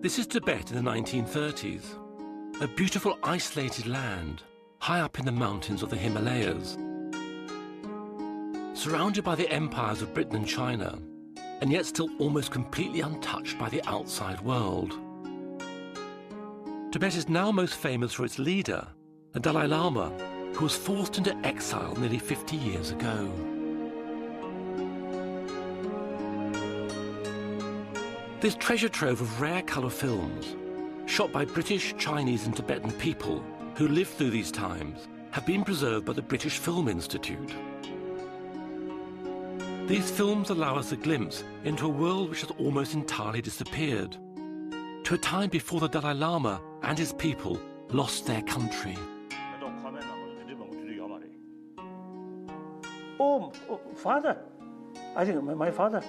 This is Tibet in the 1930s, a beautiful isolated land high up in the mountains of the Himalayas. Surrounded by the empires of Britain and China, and yet still almost completely untouched by the outside world. Tibet is now most famous for its leader, the Dalai Lama, who was forced into exile nearly 50 years ago. This treasure trove of rare colour films, shot by British, Chinese and Tibetan people who lived through these times, have been preserved by the British Film Institute. These films allow us a glimpse into a world which has almost entirely disappeared, to a time before the Dalai Lama and his people lost their country. Oh, father! I think my father.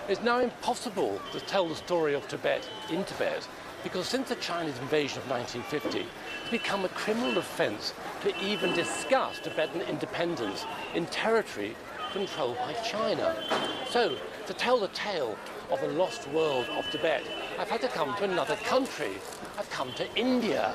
It's now impossible to tell the story of Tibet in Tibet because since the Chinese invasion of 1950, it's become a criminal offence to even discuss Tibetan independence in territory controlled by China. So, to tell the tale of the lost world of Tibet, I've had to come to another country. I've come to India.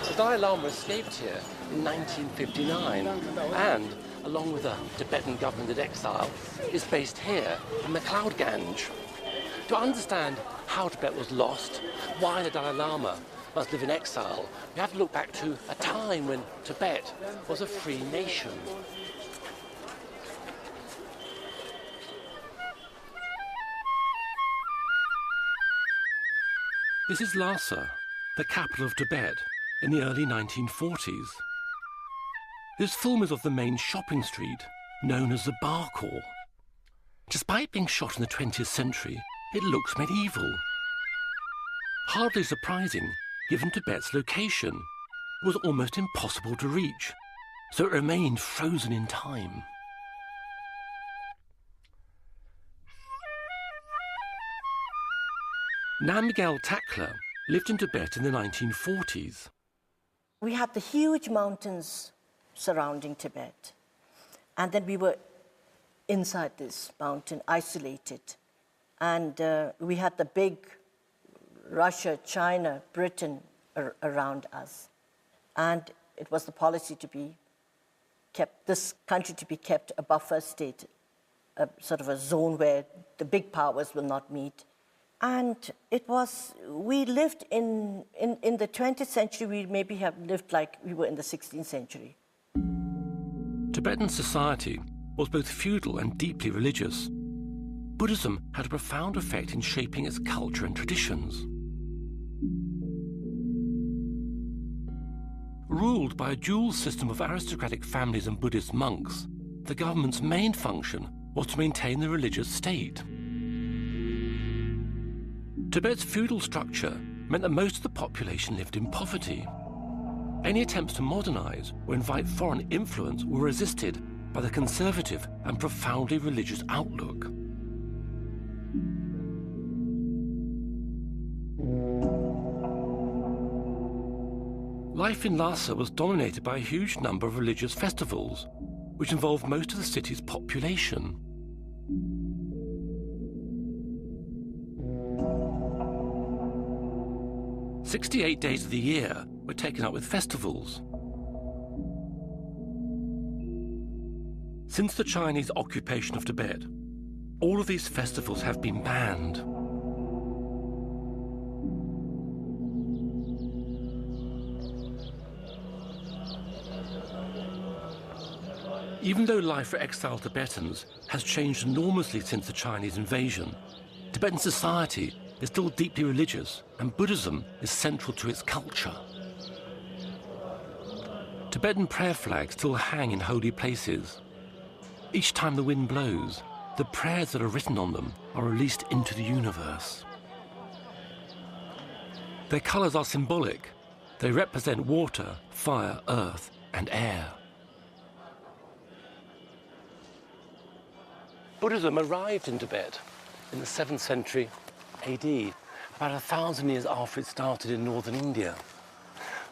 The Dalai Lama escaped here in 1959 and, along with a Tibetan government in exile, is based here in the Cloud Ganj. To understand how Tibet was lost, why the Dalai Lama must live in exile, we have to look back to a time when Tibet was a free nation. This is Lhasa, the capital of Tibet, in the early 1940s. This film is of the main shopping street, known as the Barkhor. Despite being shot in the 20th century, it looks medieval. Hardly surprising, given Tibet's location. It was almost impossible to reach, so it remained frozen in time. Namgyal Takla lived in Tibet in the 1940s. We had the huge mountains surrounding Tibet. And then we were inside this mountain, isolated. And we had the big Russia, China, Britain around us. And it was the policy to be kept, this country to be kept a buffer state, a sort of a zone where the big powers will not meet. And it was, we lived in the 20th century, we maybe have lived like we were in the 16th century. Tibetan society was both feudal and deeply religious. Buddhism had a profound effect in shaping its culture and traditions. Ruled by a dual system of aristocratic families and Buddhist monks, the government's main function was to maintain the religious state. Tibet's feudal structure meant that most of the population lived in poverty. Any attempts to modernize or invite foreign influence were resisted by the conservative and profoundly religious outlook. Life in Lhasa was dominated by a huge number of religious festivals, which involved most of the city's population. "68 days of the year were taken up with festivals. Since the Chinese occupation of Tibet, all of these festivals have been banned. Even though life for exiled Tibetans has changed enormously since the Chinese invasion, Tibetan society is still deeply religious, and Buddhism is central to its culture. Tibetan prayer flags still hang in holy places. Each time the wind blows, the prayers that are written on them are released into the universe. Their colors are symbolic. They represent water, fire, earth, and air. Buddhism arrived in Tibet in the 7th century AD, about 1,000 years after it started in northern India.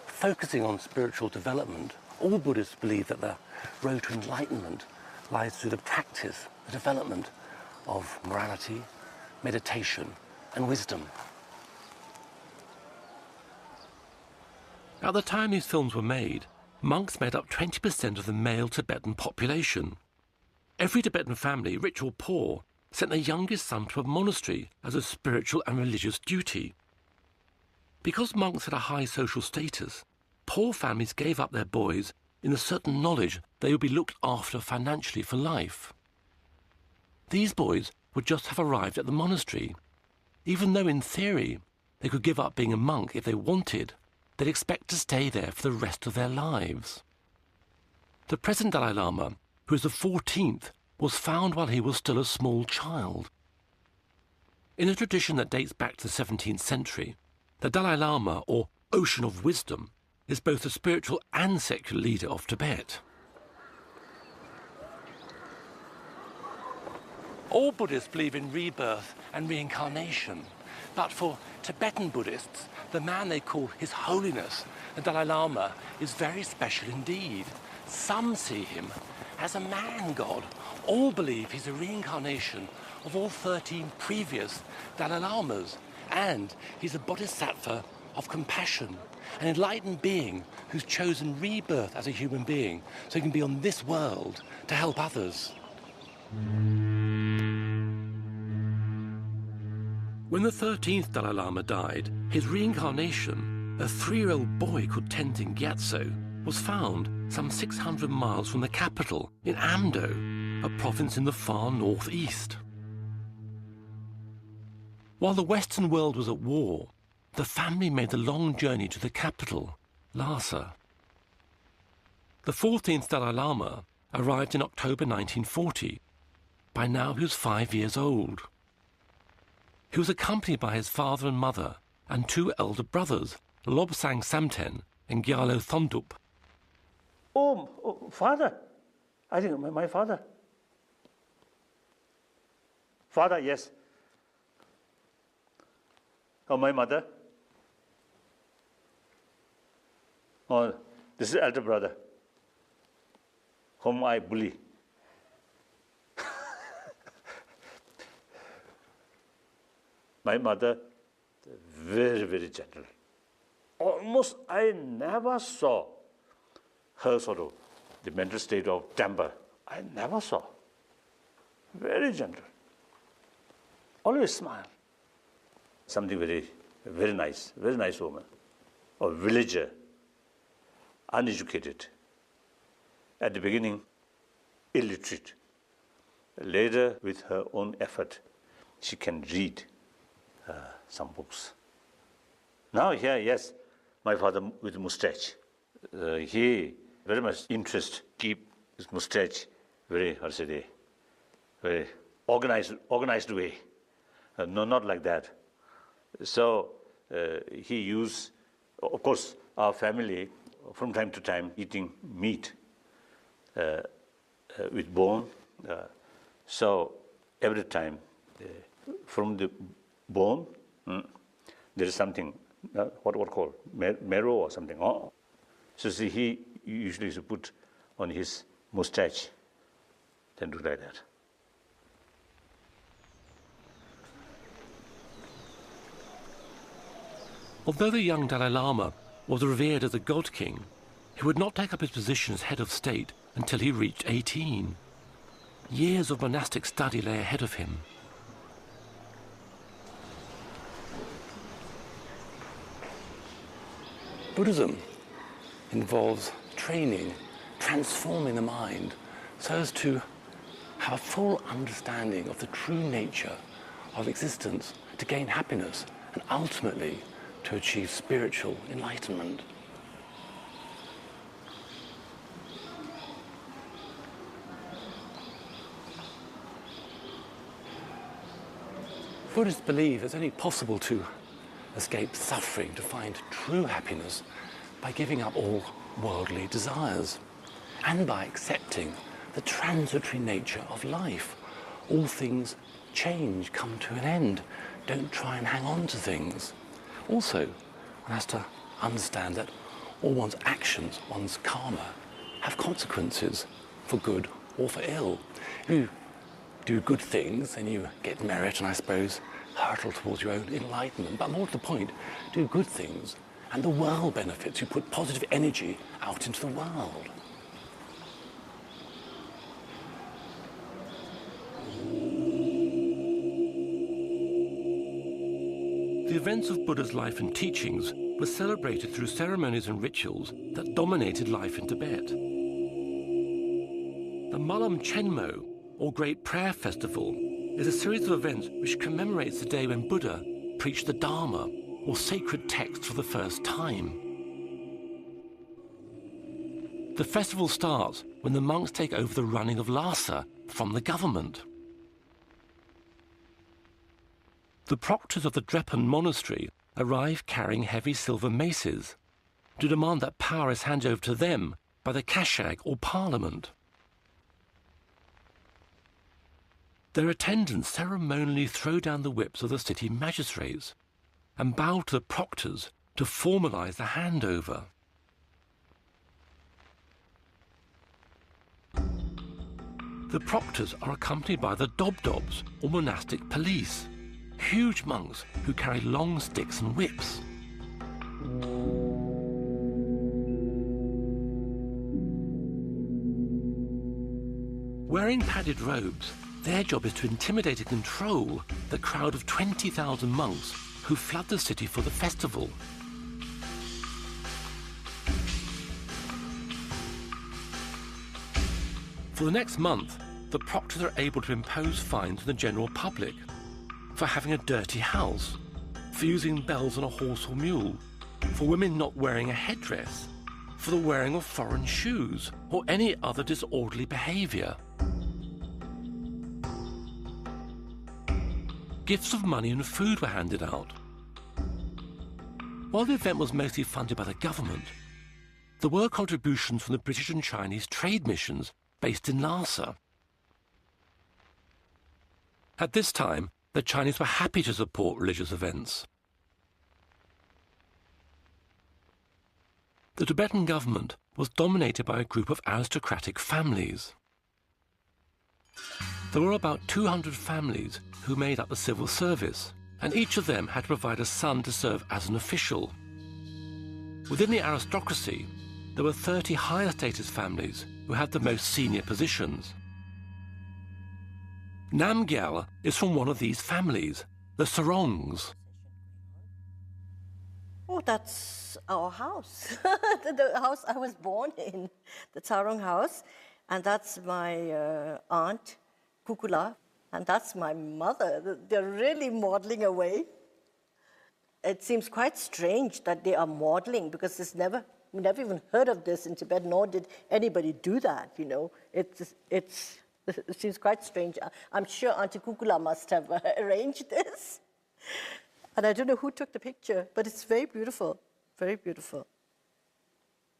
Focusing on spiritual development, all Buddhists believe that the road to enlightenment lies through the practice, the development of morality, meditation, and wisdom. At the time these films were made, monks made up 20% of the male Tibetan population. Every Tibetan family, rich or poor, sent their youngest son to a monastery as a spiritual and religious duty. Because monks had a high social status, poor families gave up their boys in the certain knowledge they would be looked after financially for life. These boys would just have arrived at the monastery. Even though in theory they could give up being a monk if they wanted, they'd expect to stay there for the rest of their lives. The present Dalai Lama, who is the 14th, was found while he was still a small child. In a tradition that dates back to the 17th century, the Dalai Lama, or Ocean of Wisdom, is both the spiritual and secular leader of Tibet. All Buddhists believe in rebirth and reincarnation, but for Tibetan Buddhists, the man they call His Holiness, the Dalai Lama, is very special indeed. Some see him as a man-god. All believe he's a reincarnation of all 13 previous Dalai Lamas, and he's a bodhisattva of compassion, an enlightened being who's chosen rebirth as a human being so he can be on this world to help others. When the 13th Dalai Lama died, his reincarnation, a 3-year-old boy called Tenzin Gyatso, was found some 600 miles from the capital in Amdo, a province in the far northeast. While the Western world was at war, the family made the long journey to the capital, Lhasa. The 14th Dalai Lama arrived in October 1940. By now he was 5 years old. He was accompanied by his father and mother and 2 elder brothers, Lobsang Samten and Gyalo Thondup. Oh, father. I think my father. Father, yes. Oh, my mother. Oh, this is elder brother, whom I bully. My mother, very, very gentle. Almost I never saw her sort of the mental state of temper. I never saw. Very gentle. Always smile. Something very, very nice woman. A villager, uneducated. At the beginning, illiterate. Later, with her own effort, she can read some books. Now here, yes, my father with mustache. He very much interest keep his mustache very, how to say, very organized way. No, not like that. So he used, of course, our family from time to time eating meat with bone. So every time from the bone, there is something, what called marrow or something. Oh. So see, he usually used to put on his mustache, then do like that. Although the young Dalai Lama was revered as a god king, he would not take up his position as head of state until he reached 18. Years of monastic study lay ahead of him. Buddhism involves training, transforming the mind so as to have a full understanding of the true nature of existence, to gain happiness and ultimately to achieve spiritual enlightenment. Buddhists believe it's only possible to escape suffering, to find true happiness by giving up all worldly desires and by accepting the transitory nature of life, all things change, come to an end. Don't try and hang on to things. Also, one has to understand that all one's actions, one's karma, have consequences for good or for ill. If you do good things, then you get merit and, I suppose, hurtle towards your own enlightenment. But more to the point, do good things and the world benefits. You put positive energy out into the world. The events of Buddha's life and teachings were celebrated through ceremonies and rituals that dominated life in Tibet. The Malam Chenmo, or Great Prayer Festival, is a series of events which commemorates the day when Buddha preached the Dharma, or sacred text, for the first time. The festival starts when the monks take over the running of Lhasa from the government. The proctors of the Drepan monastery arrive carrying heavy silver maces to demand that power is handed over to them by the Kashag, or parliament. Their attendants ceremonially throw down the whips of the city magistrates and bow to the proctors to formalize the handover. The proctors are accompanied by the Dobdobs, or monastic police, huge monks who carry long sticks and whips. Wearing padded robes, their job is to intimidate and control the crowd of 20,000 monks who flood the city for the festival. For the next month, the proctors are able to impose fines on the general public for having a dirty house, for using bells on a horse or mule, for women not wearing a headdress, for the wearing of foreign shoes, or any other disorderly behaviour. Gifts of money and food were handed out. While the event was mostly funded by the government, there were contributions from the British and Chinese trade missions based in Lhasa. At this time, the Chinese were happy to support religious events. The Tibetan government was dominated by a group of aristocratic families. There were about 200 families who made up the civil service, and each of them had to provide a son to serve as an official. Within the aristocracy, there were 30 higher status families who had the most senior positions. Namgyal is from one of these families, the Sarongs. Oh, that's our house, the house I was born in, the Sarong house. And that's my aunt, Kukula, and that's my mother. They're really modeling away. It seems quite strange that they are modeling, because we never even heard of this in Tibet, nor did anybody do that, you know. It seems quite strange. I'm sure Auntie Kukula must have arranged this. And I don't know who took the picture, but it's very beautiful, very beautiful.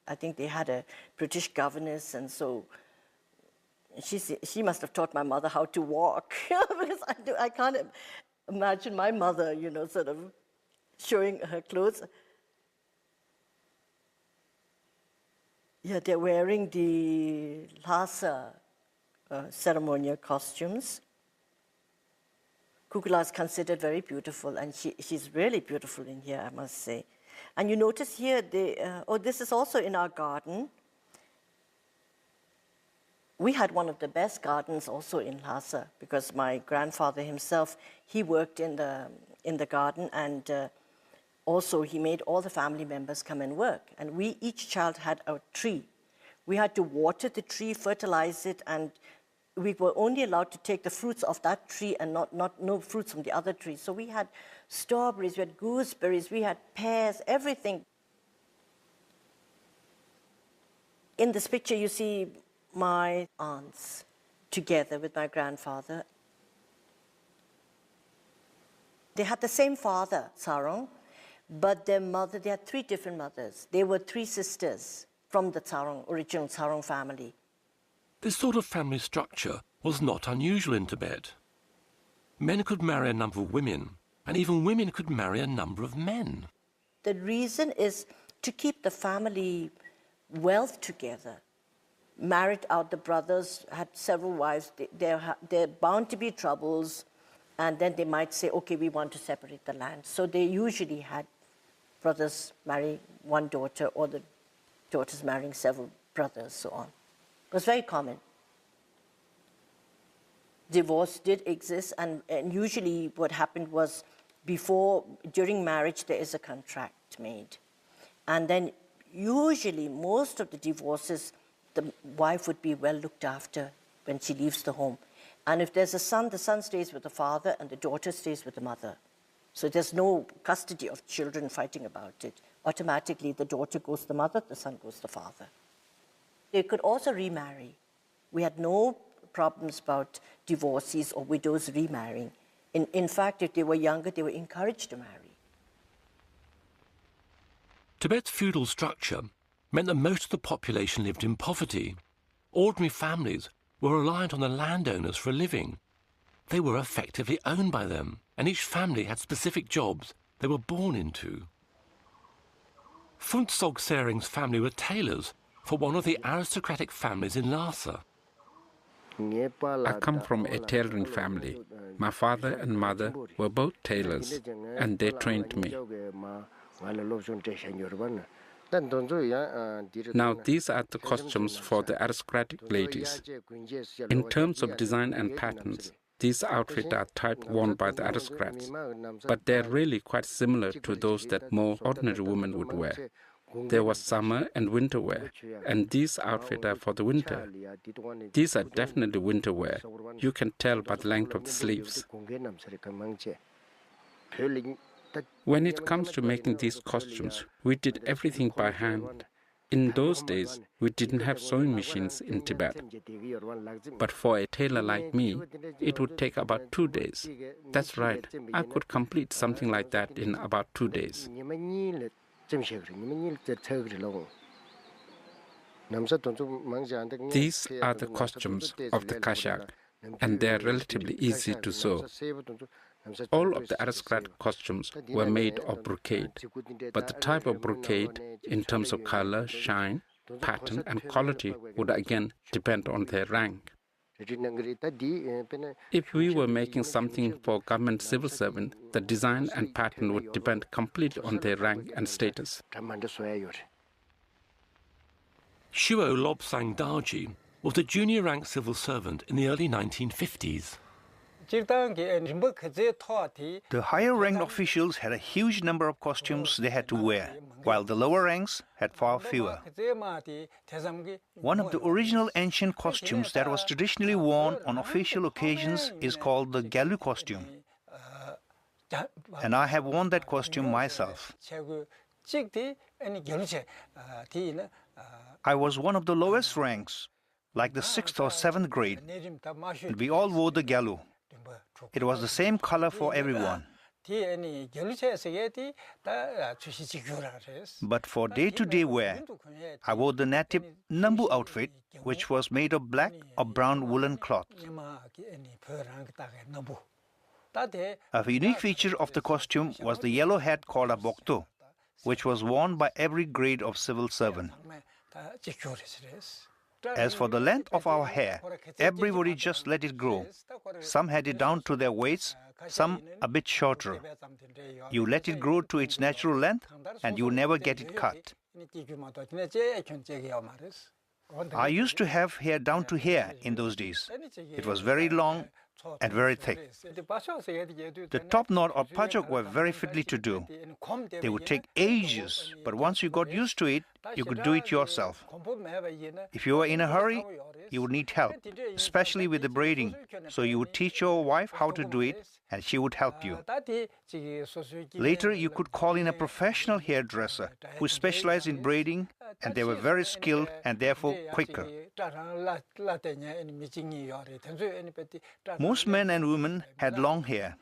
I think they had a British governess, and so she must have taught my mother how to walk, because I can't imagine my mother, you know, sort of showing her clothes. Yeah, they're wearing the Lhasa ceremonial costumes. Kukula is considered very beautiful, and she's really beautiful in here, I must say. And you notice here, this is also in our garden. We had one of the best gardens also in Lhasa, because my grandfather himself, he worked in the garden, and also he made all the family members come and work. And each child had a tree. We had to water the tree, fertilize it, and we were only allowed to take the fruits of that tree and no fruits from the other tree. So we had strawberries, we had gooseberries, we had pears, everything. In this picture, you see my aunts together with my grandfather. They had the same father, Sarong, but their mother, they had 3 different mothers. They were 3 sisters from the Sarong, original Sarong family. This sort of family structure was not unusual in Tibet. Men could marry a number of women, and even women could marry a number of men. The reason is to keep the family wealth together. Married out, the brothers had several wives. There bound to be troubles, and then they might say, okay, we want to separate the land. So they usually had brothers marry one daughter, or the daughters marrying several brothers, so on. It was very common. Divorce did exist, and usually what happened was during marriage, there is a contract made. And then usually most of the divorces, the wife would be well looked after when she leaves the home. And if there's a son, the son stays with the father and the daughter stays with the mother. So there's no custody of children fighting about it. Automatically, the daughter goes to the mother, the son goes to the father. They could also remarry. We had no problems about divorcees or widows remarrying. In fact, if they were younger, they were encouraged to marry. Tibet's feudal structure meant that most of the population lived in poverty. Ordinary families were reliant on the landowners for a living. They were effectively owned by them, and each family had specific jobs they were born into. Phuntsog Sering's family were tailors for one of the aristocratic families in Lhasa. I come from a tailoring family. My father and mother were both tailors, and they trained me. Now, these are the costumes for the aristocratic ladies. In terms of design and patterns, these outfits are type worn by the aristocrats, but they're really quite similar to those that more ordinary women would wear. There was summer and winter wear, and these outfits are for the winter. These are definitely winter wear. You can tell by the length of the sleeves. When it comes to making these costumes, we did everything by hand. In those days, we didn't have sewing machines in Tibet. But for a tailor like me, it would take about 2 days. That's right, I could complete something like that in about 2 days. These are the costumes of the Kashak, and they are relatively easy to sew. All of the aristocrat costumes were made of brocade, but the type of brocade, in terms of color, shine, pattern, and quality, would again depend on their rank. If we were making something for government civil servant, the design and pattern would depend completely on their rank and status. Shuo Lobsang Darji was a junior rank civil servant in the early 1950s. The higher ranked officials had a huge number of costumes they had to wear, while the lower ranks had far fewer. One of the original ancient costumes that was traditionally worn on official occasions is called the Galu costume. And I have worn that costume myself. I was one of the lowest ranks, like the 6th or 7th grade, and we all wore the Galu. It was the same color for everyone. But for day-to-day wear, I wore the native Nambu outfit, which was made of black or brown woolen cloth. A unique feature of the costume was the yellow hat called a bokto, which was worn by every grade of civil servant. As for the length of our hair, everybody just let it grow. Some had it down to their waists, some a bit shorter. You let it grow to its natural length and you never get it cut. I used to have hair down to here in those days. It was very long and very thick. The top knot or pajok were very fiddly to do. They would take ages, but once you got used to it, you could do it yourself. If you were in a hurry, you would need help, especially with the braiding. So you would teach your wife how to do it, and she would help you. Later, you could call in a professional hairdresser who specialized in braiding, and they were very skilled and therefore quicker. Most men and women had long hair.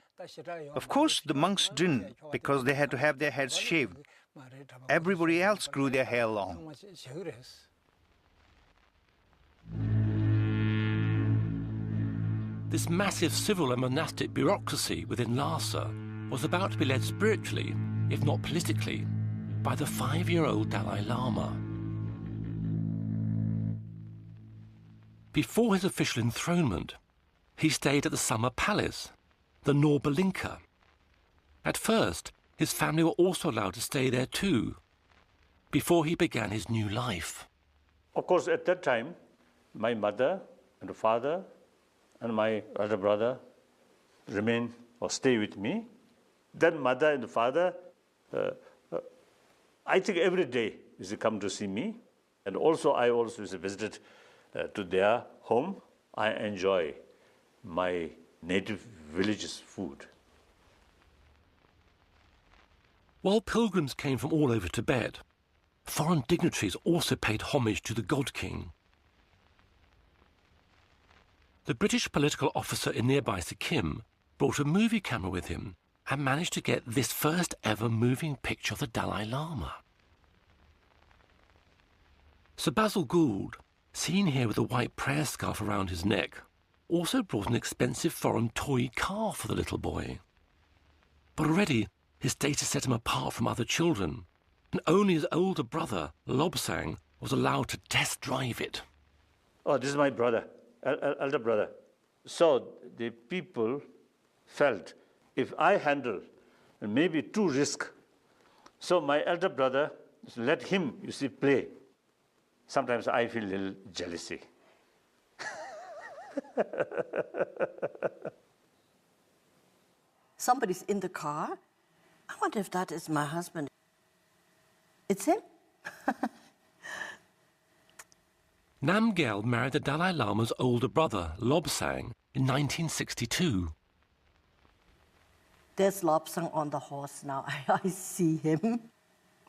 Of course, the monks didn't, because they had to have their heads shaved. Everybody else grew their hair long. this massive civil and monastic bureaucracy within Lhasa was about to be led spiritually, if not politically, by the 5-year-old Dalai Lama. Before his official enthronement, he stayed at the summer palace, the Norbalinka. At first, his family were also allowed to stay there too, before he began his new life. Of course, at that time, my mother and father and my elder brother remain or stay with me. Then mother and father, I think every day is come to see me. And also I also visited to their home. I enjoy my native village's food. While pilgrims came from all over Tibet, foreign dignitaries also paid homage to the God King. The British political officer in nearby Sikkim brought a movie camera with him and managed to get this first ever moving picture of the Dalai Lama. Sir Basil Gould, seen here with a white prayer scarf around his neck, also brought an expensive foreign toy car for the little boy. But already his status set him apart from other children, and only his older brother, Lobsang, was allowed to test drive it. Oh, this is my brother, elder brother. So the people felt if I handle maybe too risk, so my elder brother, let him, you see, play. Sometimes I feel a little jealousy. Somebody's in the car. I wonder if that is my husband. It's him. Namgyal married the Dalai Lama's older brother, Lobsang, in 1962. There's Lobsang on the horse now. I see him.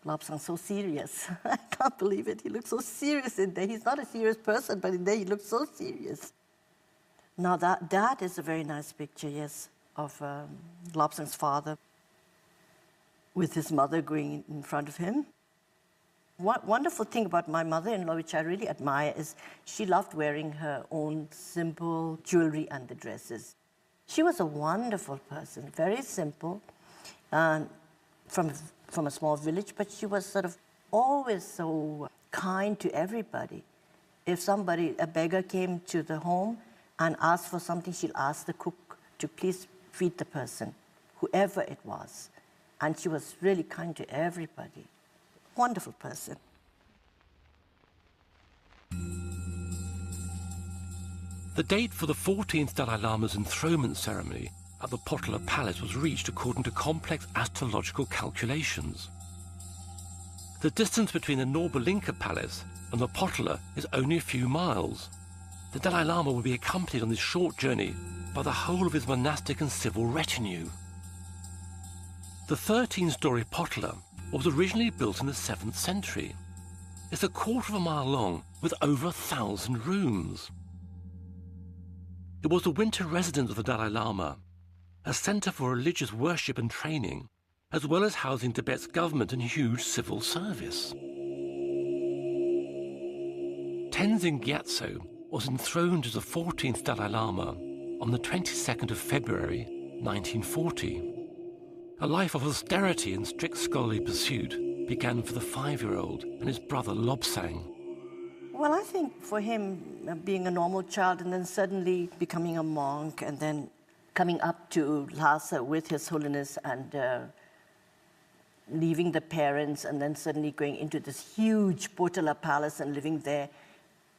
Lobsang's so serious. I can't believe it. He looks so serious in there. He's not a serious person, but in there he looks so serious. Now that is a very nice picture, yes, of Lobsang's father with his mother going in front of him. One wonderful thing about my mother-in-law, which I really admire, is she loved wearing her own simple jewelry and dresses. She was a wonderful person, very simple, and from a small village, but she was sort of always so kind to everybody. If somebody, a beggar, came to the home and asked for something, she'll ask the cook to please feed the person, whoever it was. And she was really kind to everybody. Wonderful person. The date for the 14th Dalai Lama's enthronement ceremony at the Potala Palace was reached according to complex astrological calculations. The distance between the Norbalinka Palace and the Potala is only a few miles. The Dalai Lama will be accompanied on this short journey by the whole of his monastic and civil retinue. The 13-story Potala was originally built in the 7th century. It's a quarter of a mile long with over 1,000 rooms. It was the winter residence of the Dalai Lama, a centre for religious worship and training, as well as housing Tibet's government and huge civil service. Tenzin Gyatso was enthroned as the 14th Dalai Lama on the 22nd of February, 1940. A life of austerity and strict scholarly pursuit began for the 5-year-old and his brother Lobsang. Well, I think for him, being a normal child and then suddenly becoming a monk and then coming up to Lhasa with His Holiness and leaving the parents and then suddenly going into this huge Potala palace and living there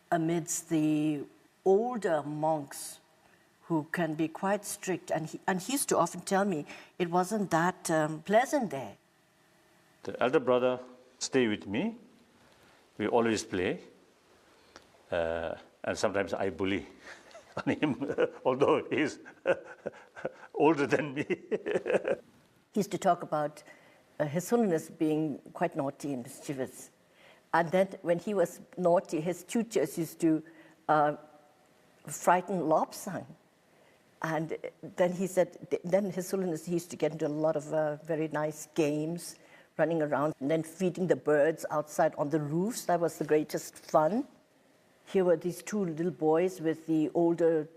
amidst the older monks who can be quite strict. And he used to often tell me it wasn't that pleasant there. The elder brother stay with me. We always play. And sometimes I bully on him, although he's older than me. He used to talk about His Holiness being quite naughty and mischievous. And then when he was naughty, his tutors used to frighten Lobsang. And then he said, then His Holiness, he used to get into a lot of very nice games, running around, and then feeding the birds outside on the roofs. That was the greatest fun. Here were these two little boys with the older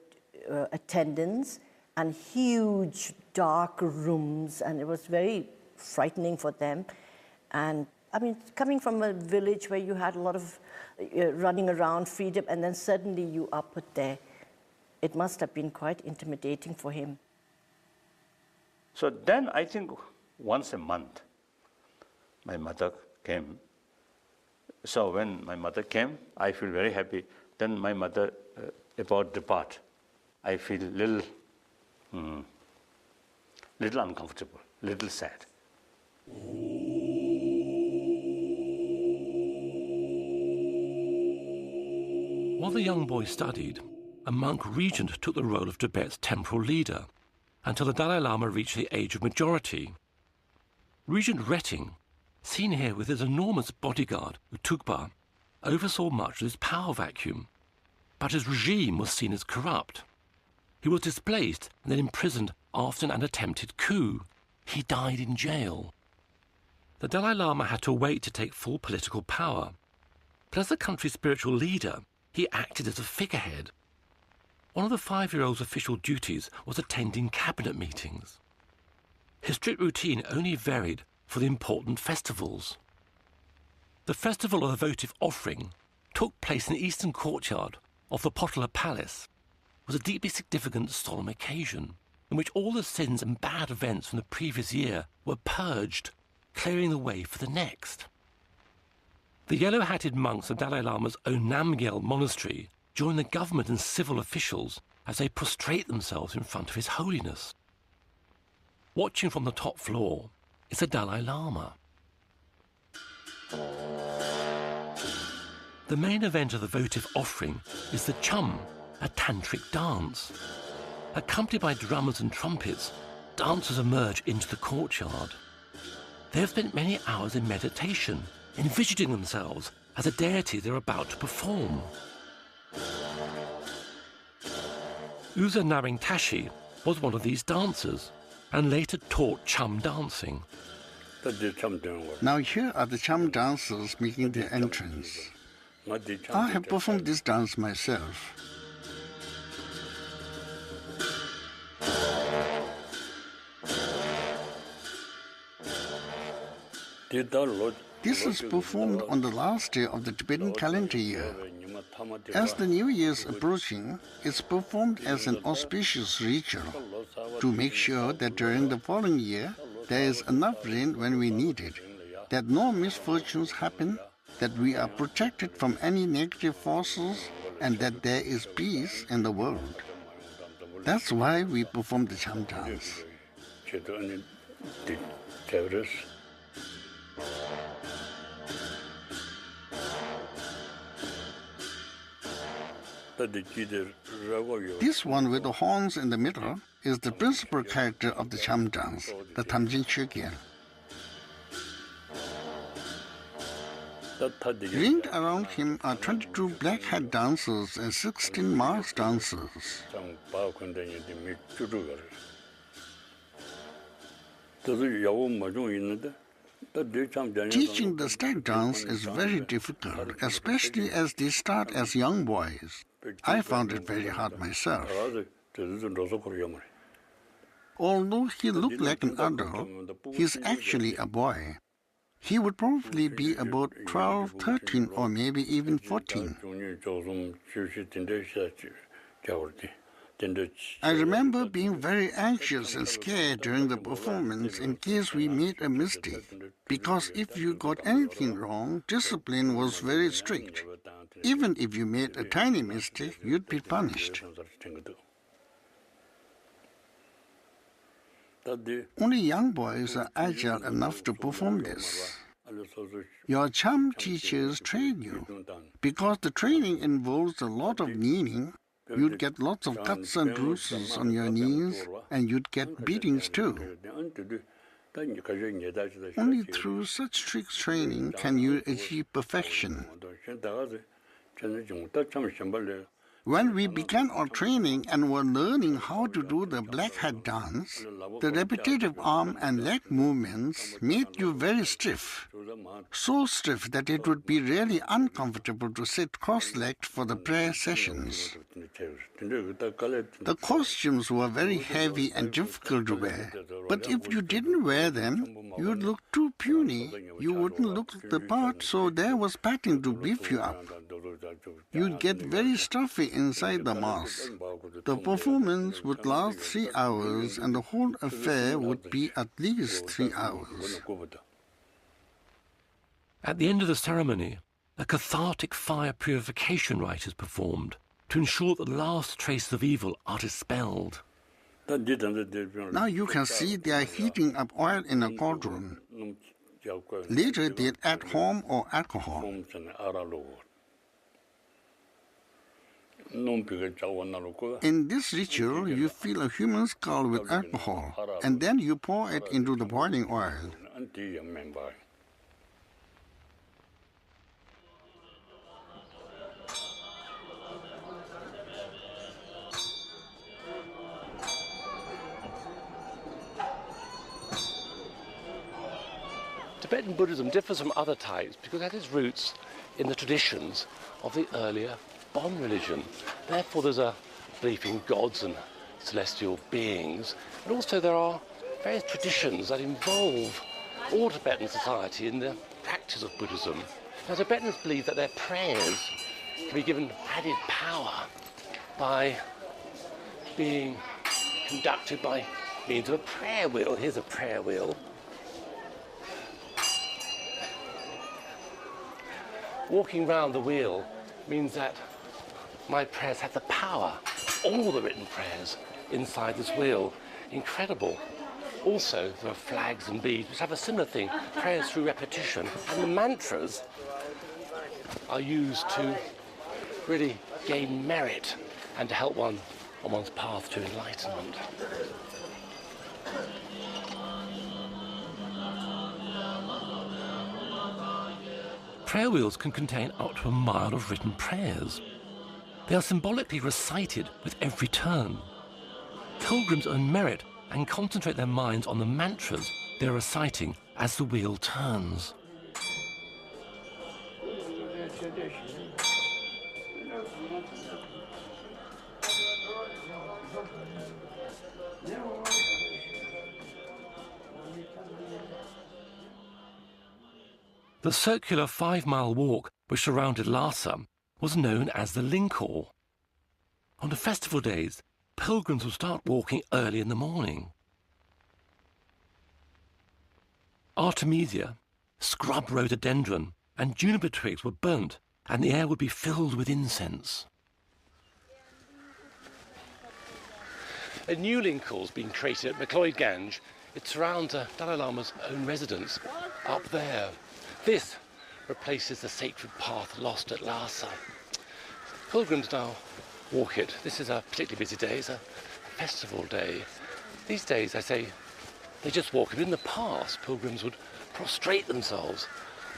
attendants and huge dark rooms, and it was very frightening for them. And I mean, coming from a village where you had a lot of running around, freedom, and then suddenly you are put there, it must have been quite intimidating for him. So then I think once a month, my mother came. So when my mother came, I feel very happy. Then my mother about depart, I feel little uncomfortable, little sad. While the young boy studied, a monk regent took the role of Tibet's temporal leader until the Dalai Lama reached the age of majority. Regent Retting, seen here with his enormous bodyguard, Utukpa, oversaw much of this power vacuum, but his regime was seen as corrupt. He was displaced and then imprisoned after an attempted coup. He died in jail. The Dalai Lama had to wait to take full political power, but as the country's spiritual leader, he acted as a figurehead. One of the 5-year-old's official duties was attending cabinet meetings. His strict routine only varied for the important festivals. The festival of the votive offering took place in the eastern courtyard of the Potala Palace. It was a deeply significant solemn occasion in which all the sins and bad events from the previous year were purged, clearing the way for the next. The yellow-hatted monks of Dalai Lama's own Namgyal monastery join the government and civil officials as they prostrate themselves in front of His Holiness. Watching from the top floor is the Dalai Lama. The main event of the votive offering is the chum, a tantric dance. Accompanied by drummers and trumpets, dancers emerge into the courtyard. They have spent many hours in meditation, envisioning themselves as a deity they're about to perform. Uza Naring Tashi was one of these dancers and later taught chum dancing. Now here are the chum dancers making their entrance. I have performed this dance myself. This is performed on the last day of the Tibetan calendar year. As the New Year is approaching, it's performed as an auspicious ritual to make sure that during the following year there is enough rain when we need it, that no misfortunes happen, that we are protected from any negative forces, and that there is peace in the world. That's why we perform the cham dance. This one with the horns in the middle is the principal character of the cham dance, the Thamjin Chögyal. Ringed around him are 22 black hat dancers and 16 masked dancers. Teaching the stag dance is very difficult, especially as they start as young boys. I found it very hard myself. Although he looked like an adult, he's actually a boy. He would probably be about 12, 13, or maybe even 14. I remember being very anxious and scared during the performance in case we made a mistake, because if you got anything wrong, discipline was very strict. Even if you made a tiny mistake, you'd be punished. Only young boys are agile enough to perform this. Your cham teachers train you. Because the training involves a lot of kneeling, you'd get lots of cuts and bruises on your knees, and you'd get beatings too. Only through such strict training can you achieve perfection. When we began our training and were learning how to do the black hat dance, the repetitive arm and leg movements made you very stiff. So stiff that it would be really uncomfortable to sit cross-legged for the prayer sessions. The costumes were very heavy and difficult to wear, but if you didn't wear them, you would look too puny. You wouldn't look the part, so there was packing to beef you up. You'd get very stuffy inside the mask. The performance would last 3 hours, and the whole affair would be at least 3 hours. At the end of the ceremony, a cathartic fire purification rite is performed to ensure that the last traces of evil are dispelled. Now you can see they are heating up oil in a cauldron. Later they'll add home or alcohol. In this ritual, you fill a human skull with alcohol, and then you pour it into the boiling oil. Tibetan Buddhism differs from other types because it has its roots in the traditions of the earlier Bon religion. Therefore, there's a belief in gods and celestial beings, and also there are various traditions that involve all Tibetan society in the practice of Buddhism. Now, Tibetans believe that their prayers can be given added power by being conducted by means of a prayer wheel. Here's a prayer wheel. Walking round the wheel means that my prayers have the power, all the written prayers inside this wheel. Incredible. Also, there are flags and beads which have a similar thing, prayers through repetition. And the mantras are used to really gain merit and to help one on one's path to enlightenment. Prayer wheels can contain up to a mile of written prayers. They are symbolically recited with every turn. Pilgrims earn merit and concentrate their minds on the mantras they're reciting as the wheel turns. The circular 5-mile walk which surrounded Lhasa was known as the Linkor. On the festival days, pilgrims would start walking early in the morning. Artemisia, scrub rhododendron, and juniper twigs were burnt, and the air would be filled with incense. A new Linkor has been created at McLeod Ganj. It surrounds the Dalai Lama's own residence up there. This replaces the sacred path lost at Lhasa. Pilgrims now walk it. This is a particularly busy day. It's a festival day. These days, I say, they just walk it. In the past, pilgrims would prostrate themselves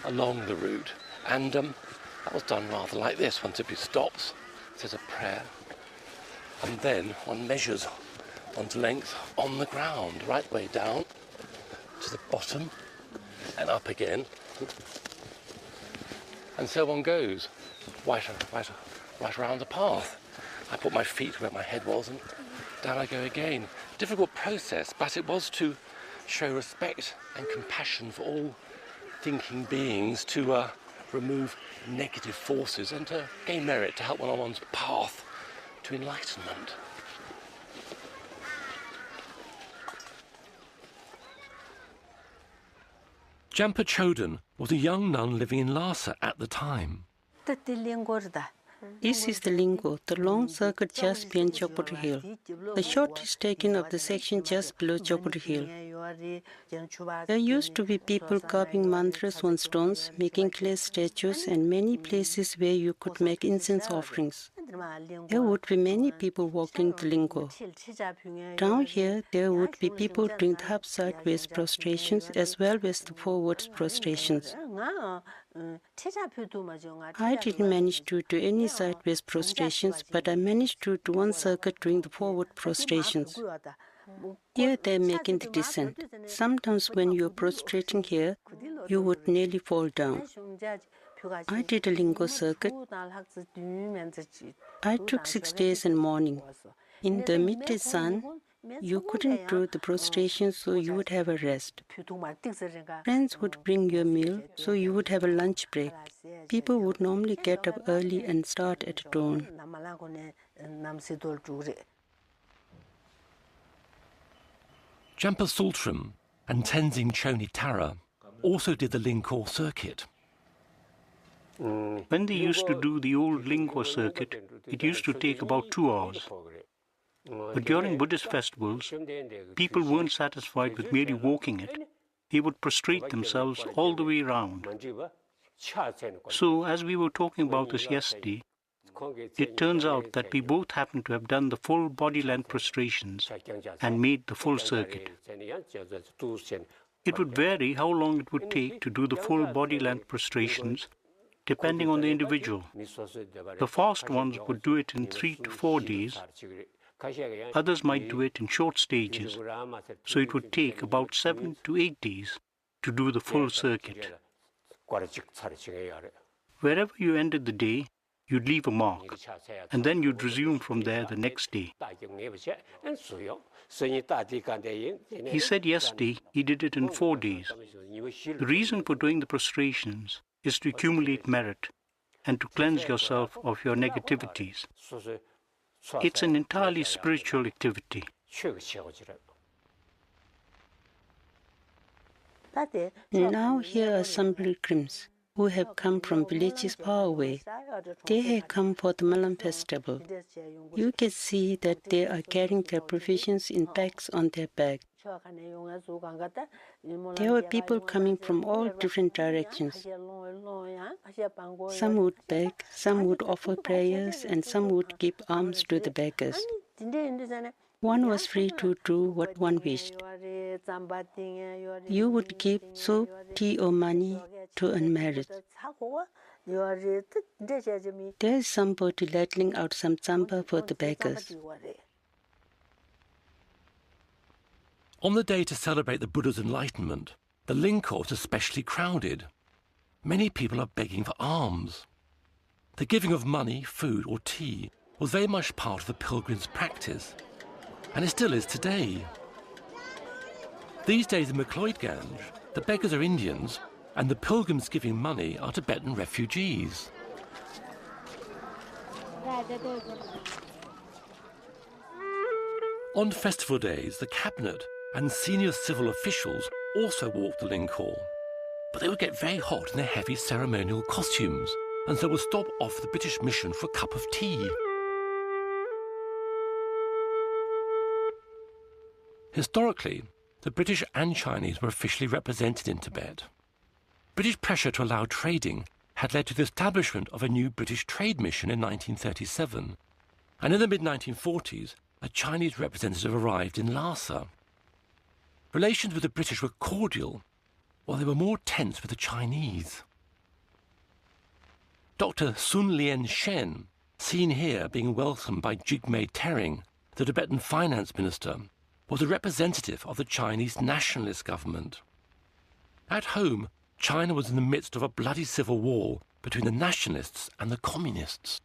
along the route, and that was done rather like this. One simply stops, says a prayer, and then one measures one's length on the ground, right way down to the bottom and up again. And so one goes, right around the path. I put my feet where my head was and down I go again. Difficult process, but it was to show respect and compassion for all thinking beings, to remove negative forces and to gain merit, to help one on one's path to enlightenment. Jampa Chodron was a young nun living in Lhasa at the time. This is the Linkor, the long circuit just beyond Chokpuri Hill. The shot is taken of the section just below Chokpuri Hill. There used to be people carving mantras on stones, making clay statues, and many places where you could make incense offerings. there would be many people walking the lingo. Down here, there would be people doing the half sideways prostrations as well as the forwards prostrations. I didn't manage to do any sideways prostrations, but I managed to do one circuit doing the forward prostrations. Here they're making the descent. Sometimes when you're prostrating here, you would nearly fall down. I did a lingo circuit. I took 6 days and morning. In the midday sun, you couldn't do the prostration, so you would have a rest. Friends would bring you a meal, so you would have a lunch break. People would normally get up early and start at dawn. Jampa Sultram and Tenzing Choni Tara also did the Lingkor circuit. When they used to do the old Lingkor circuit, it used to take about 2 hours. But during Buddhist festivals, people weren't satisfied with merely walking it. They would prostrate themselves all the way around. So, as we were talking about this yesterday, it turns out that we both happened to have done the full body length prostrations and made the full circuit. It would vary how long it would take to do the full body length prostrations, depending on the individual. The fast ones would do it in 3 to 4 days. Others might do it in short stages, so it would take about 7 to 8 days to do the full circuit. Wherever you ended the day, you'd leave a mark, and then you'd resume from there the next day. He said yesterday he did it in 4 days. The reason for doing the prostrations is to accumulate merit and to cleanse yourself of your negativities. It's an entirely spiritual activity. Now here are some pilgrims who have come from villages far away. They have come for the Malam festival. You can see that they are carrying their provisions in bags on their back. There were people coming from all different directions. Some would beg, some would offer prayers, and some would give alms to the beggars. One was free to do what one wished. You would give soup, tea, or money to earn merit. There is somebody ladling out some tsamba for the beggars. On the day to celebrate the Buddha's enlightenment, the Lingkor is especially crowded. Many people are begging for alms. The giving of money, food, or tea was very much part of the pilgrims' practice, and it still is today. These days in McLeodganj, the beggars are Indians, and the pilgrims giving money are Tibetan refugees. On festival days, the cabinet and senior civil officials also walked the Lingkor, but they would get very hot in their heavy ceremonial costumes, and so would stop off the British mission for a cup of tea. Historically, the British and Chinese were officially represented in Tibet. British pressure to allow trading had led to the establishment of a new British trade mission in 1937, and in the mid-1940s, a Chinese representative arrived in Lhasa. Relations with the British were cordial, while they were more tense with the Chinese. Dr. Sun Lien Shen, seen here being welcomed by Jigme Tering, the Tibetan finance minister, was a representative of the Chinese nationalist government. At home, China was in the midst of a bloody civil war between the nationalists and the communists.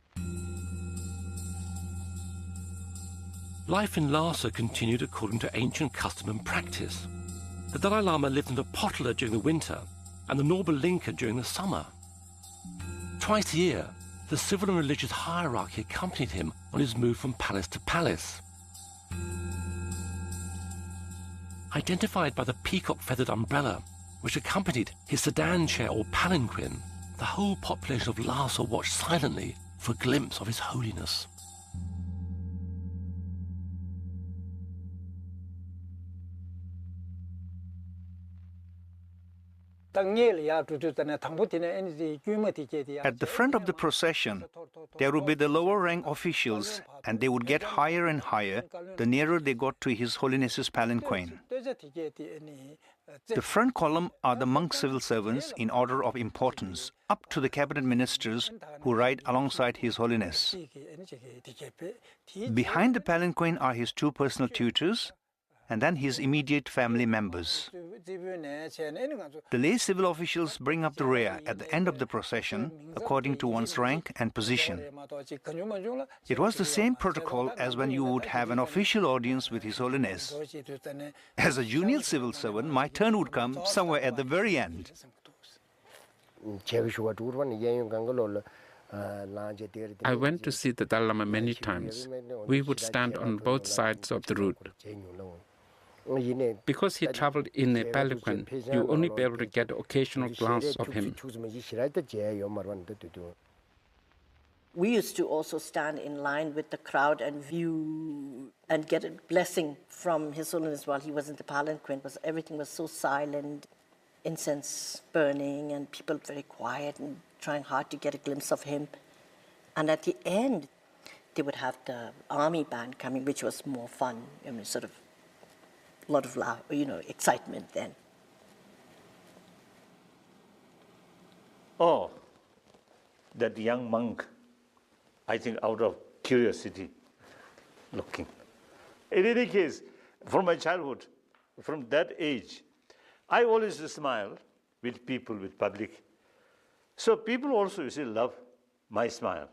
Life in Lhasa continued according to ancient custom and practice. The Dalai Lama lived in the Potala during the winter and the Norba Linka during the summer. Twice a year, the civil and religious hierarchy accompanied him on his move from palace to palace. Identified by the peacock-feathered umbrella, which accompanied his sedan chair or palanquin, the whole population of Lhasa watched silently for a glimpse of His Holiness. At the front of the procession, there would be the lower rank officials, and they would get higher and higher the nearer they got to His Holiness's palanquin. The front column are the monk civil servants in order of importance, up to the cabinet ministers who ride alongside His Holiness. Behind the palanquin are his two personal tutors, and then his immediate family members. The lay civil officials bring up the rear at the end of the procession according to one's rank and position. It was the same protocol as when you would have an official audience with His Holiness. As a junior civil servant, my turn would come somewhere at the very end. I went to see the Dalai Lama many times. We would stand on both sides of the route. Because he traveled in a palanquin, you only be able to get an occasional glance of him. We used to also stand in line with the crowd and view and get a blessing from His Holiness while he was in the palanquin, because everything was so silent, incense burning, and people very quiet and trying hard to get a glimpse of him. And at the end, they would have the army band coming, which was more fun. I mean, sort of a lot of excitement then. Oh, that young monk, I think out of curiosity, looking. In any case, from my childhood, from that age, I always smile with people, with public. So people also, you see, love my smile.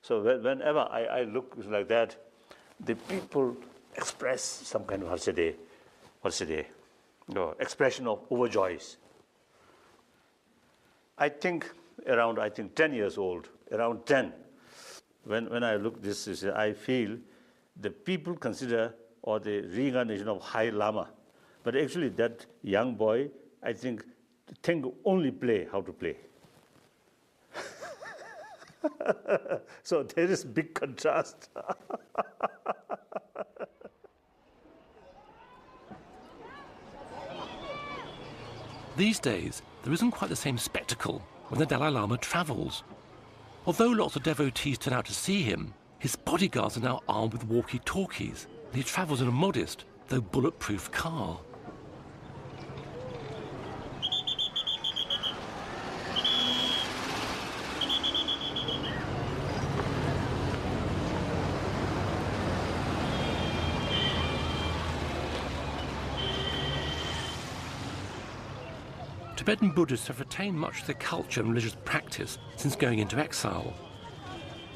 So whenever I look like that, the people express some kind of expression of overjoys. I think around 10 years old, around 10, when I look this, I feel the people consider or the reincarnation of High Lama. But actually that young boy, I think only play how to play. So there is big contrast. These days, there isn't quite the same spectacle when the Dalai Lama travels. Although lots of devotees turn out to see him, his bodyguards are now armed with walkie-talkies, and he travels in a modest, though bulletproof car. Tibetan Buddhists have retained much of their culture and religious practice since going into exile.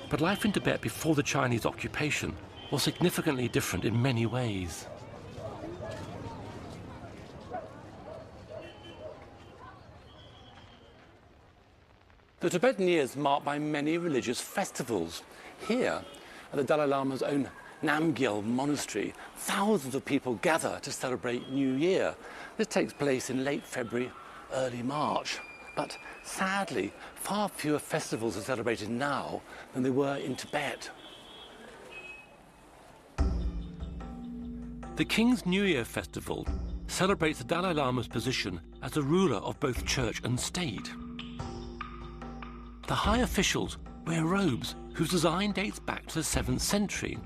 But life in Tibet before the Chinese occupation was significantly different in many ways. The Tibetan year is marked by many religious festivals. Here, at the Dalai Lama's own Namgyal monastery, thousands of people gather to celebrate New Year. This takes place in late February, early March. But sadly, far fewer festivals are celebrated now than they were in Tibet. The King's New Year festival celebrates the Dalai Lama's position as the ruler of both church and state. The high officials wear robes whose design dates back to the 7th century,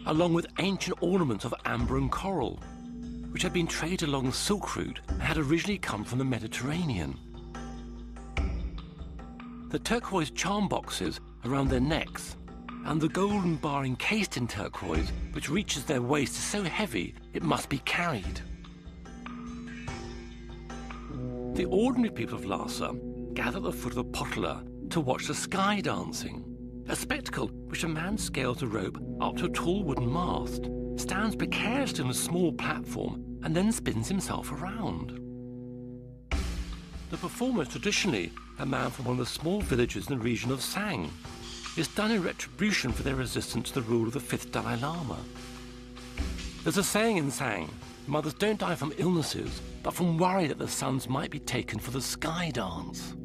along with ancient ornaments of amber and coral, which had been traded along the Silk Route and had originally come from the Mediterranean. The turquoise charm boxes around their necks and the golden bar encased in turquoise, which reaches their waist, is so heavy it must be carried. The ordinary people of Lhasa gather at the foot of the potala to watch the sky dancing, a spectacle which a man scales a rope up to a tall wooden mast, stands precariously on a small platform, and then spins himself around. The performer is traditionally a man from one of the small villages in the region of Sang. It's done in retribution for their resistance to the rule of the 5th Dalai Lama. There's a saying in Sang, mothers don't die from illnesses, but from worry that their sons might be taken for the sky dance.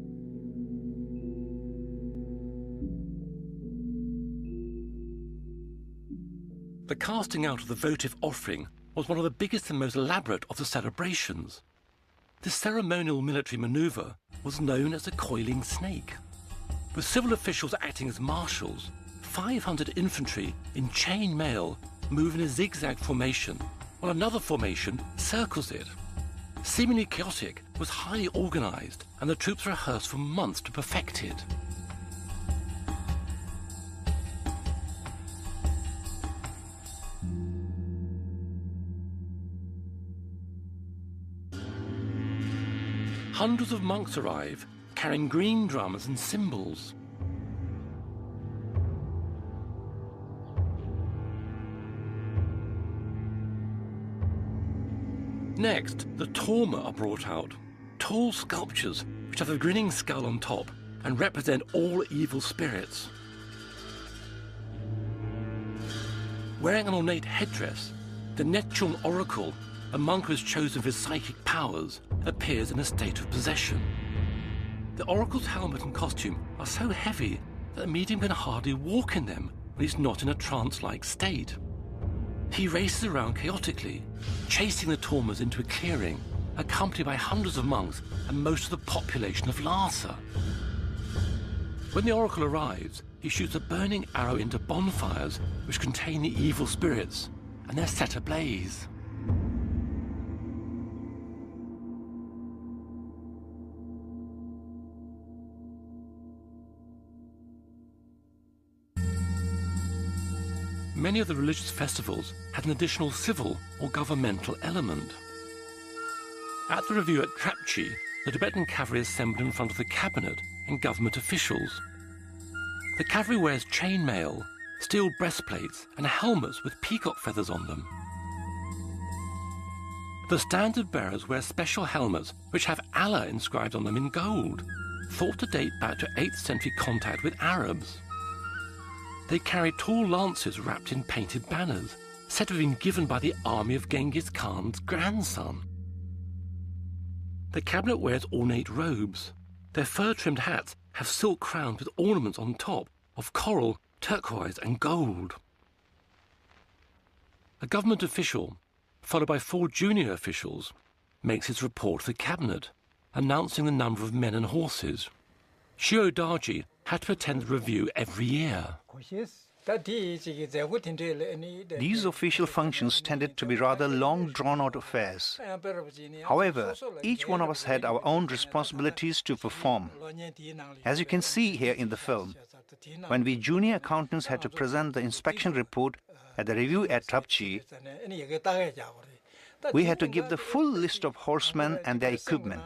The casting out of the votive offering was one of the biggest and most elaborate of the celebrations. This ceremonial military maneuver was known as the coiling snake. With civil officials acting as marshals, 500 infantry in chain mail move in a zigzag formation, while another formation circles it. Seemingly chaotic, it was highly organised, and the troops rehearsed for months to perfect it. Hundreds of monks arrive, carrying green drums and cymbals. Next, the torma are brought out, tall sculptures which have a grinning skull on top and represent all evil spirits. Wearing an ornate headdress, the Nechung oracle, a monk who is chosen for his psychic powers, appears in a state of possession. The oracle's helmet and costume are so heavy that the medium can hardly walk in them when he's not in a trance-like state. He races around chaotically, chasing the tormas into a clearing, accompanied by hundreds of monks and most of the population of Lhasa. When the oracle arrives, he shoots a burning arrow into bonfires which contain the evil spirits, and they're set ablaze. Many of the religious festivals had an additional civil or governmental element. At the review at Trapchi, the Tibetan cavalry assembled in front of the cabinet and government officials. The cavalry wears chainmail, steel breastplates and helmets with peacock feathers on them. The standard bearers wear special helmets which have Allah inscribed on them in gold, thought to date back to 8th century contact with Arabs. They carry tall lances wrapped in painted banners, said to have been given by the army of Genghis Khan's grandson. The cabinet wears ornate robes. Their fur-trimmed hats have silk crowns with ornaments on top of coral, turquoise and gold. A government official, followed by 4 junior officials, makes his report to the cabinet, announcing the number of men and horses. Shio Daji had to attend the review every year. These official functions tended to be rather long, drawn-out affairs. However, each one of us had our own responsibilities to perform. As you can see here in the film, when we junior accountants had to present the inspection report at the review at Trapchi, we had to give the full list of horsemen and their equipment.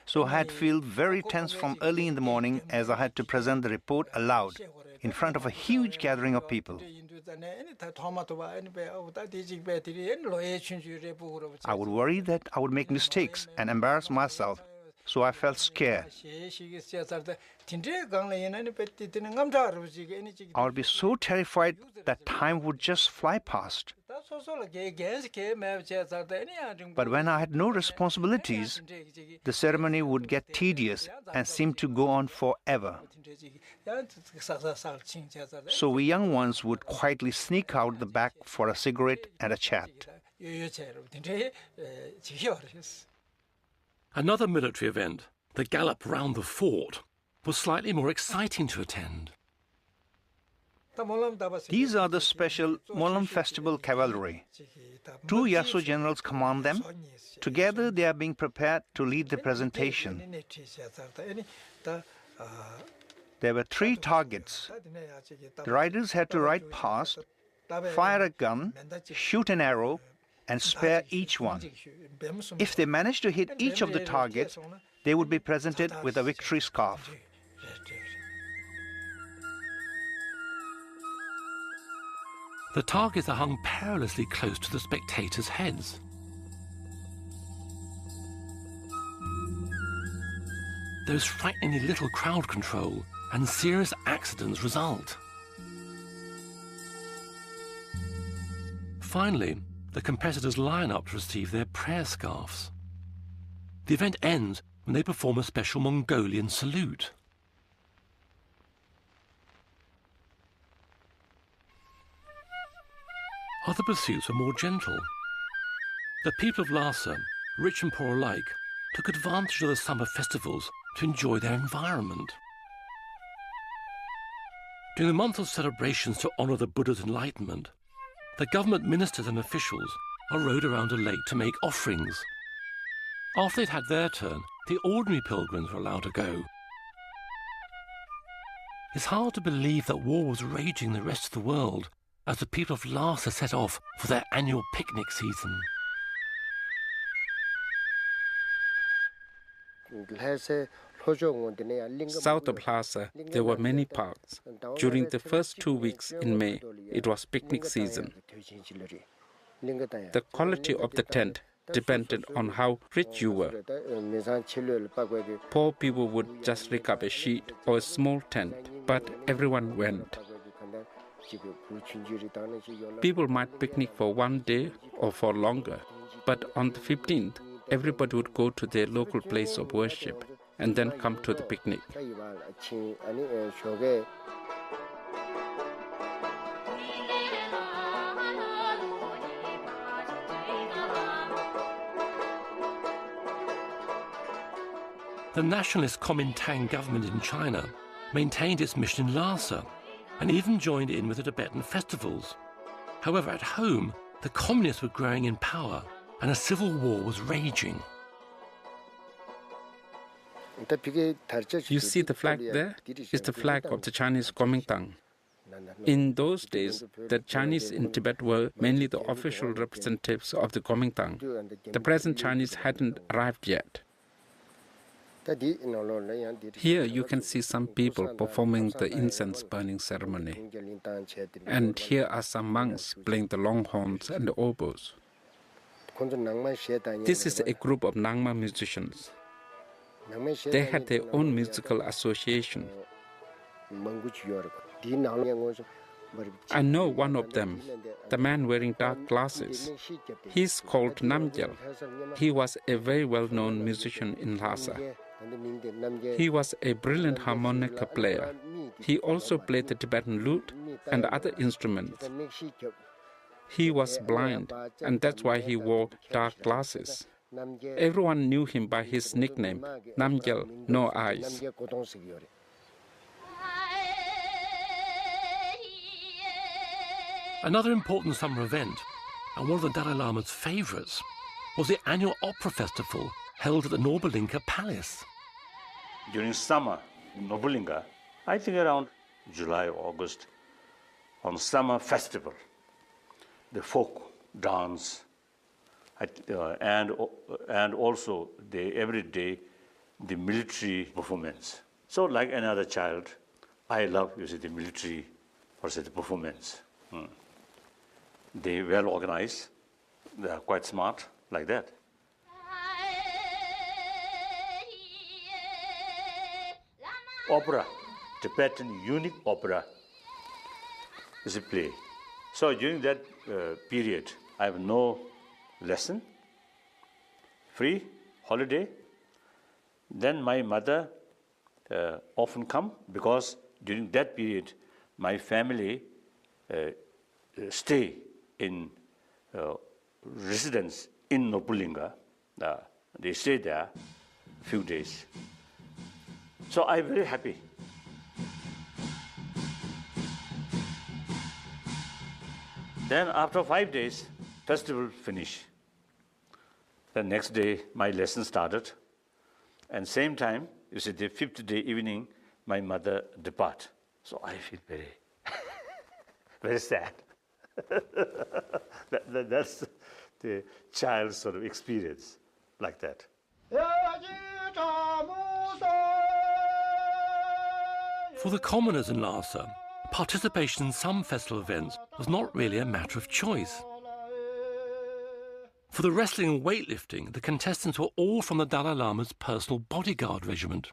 So I had to feel very tense from early in the morning as I had to present the report aloud in front of a huge gathering of people. I would worry that I would make mistakes and embarrass myself, so I felt scared. I would be so terrified that time would just fly past. But when I had no responsibilities, the ceremony would get tedious and seem to go on forever. So we young ones would quietly sneak out the back for a cigarette and a chat. Another military event, the gallop round the fort, was slightly more exciting to attend. These are the special Molam Festival cavalry. 2 Yaso generals command them. Together they are being prepared to lead the presentation. There were 3 targets. The riders had to ride past, fire a gun, shoot an arrow, and spare each one. If they managed to hit each of the targets, they would be presented with a victory scarf. The targets are hung perilously close to the spectators' heads. There is frighteningly little crowd control, and serious accidents result. Finally, the competitors line up to receive their prayer scarves. The event ends when they perform a special Mongolian salute. Other pursuits were more gentle. The people of Lhasa, rich and poor alike, took advantage of the summer festivals to enjoy their environment. During the month of celebrations to honour the Buddha's enlightenment, the government ministers and officials are rowed around a lake to make offerings. After they'd had their turn, the ordinary pilgrims were allowed to go. It's hard to believe that war was raging in the rest of the world as the people of Lhasa set off for their annual picnic season. South of Lhasa, there were many parks. During the first 2 weeks in May, it was picnic season. The quality of the tent depended on how rich you were. Poor people would just rig up a sheet or a small tent, but everyone went. People might picnic for 1 day or for longer, but on the 15th, everybody would go to their local place of worship and then come to the picnic. The nationalist Kuomintang government in China maintained its mission in Lhasa and even joined in with the Tibetan festivals. However, at home, the communists were growing in power and a civil war was raging. You see the flag there? It's the flag of the Chinese Kuomintang. In those days, the Chinese in Tibet were mainly the official representatives of the Kuomintang. The present Chinese hadn't arrived yet. Here you can see some people performing the incense burning ceremony. And here are some monks playing the long horns and the oboes. This is a group of Nangma musicians. They had their own musical association. I know one of them, the man wearing dark glasses. He's called Namgyal. He was a very well-known musician in Lhasa. He was a brilliant harmonica player. He also played the Tibetan lute and other instruments. He was blind, and that's why he wore dark glasses. Everyone knew him by his nickname, Namgyal, no eyes. Another important summer event, and one of the Dalai Lama's favourites, was the annual opera festival held at the Nobulinka Palace. During summer in Nobulinka, I think around July or August, on summer festival, the folk dance, and also every day the military performance. So like another child, I love the military the performance. They well organized, they are quite smart, like that. Opera, Tibetan unique opera is a play. So during that period, I have no lesson, free, holiday. Then my mother often come because during that period, my family stay in residence in Nobulinka. They stay there a few days. So I'm very happy. Then after 5 days, festival finish. The next day, my lesson started. And same time, the 5th day evening, my mother depart. So I feel very, very sad. That's the child's sort of experience, like that. For the commoners in Lhasa, participation in some festival events was not really a matter of choice. For the wrestling and weightlifting, the contestants were all from the Dalai Lama's personal bodyguard regiment.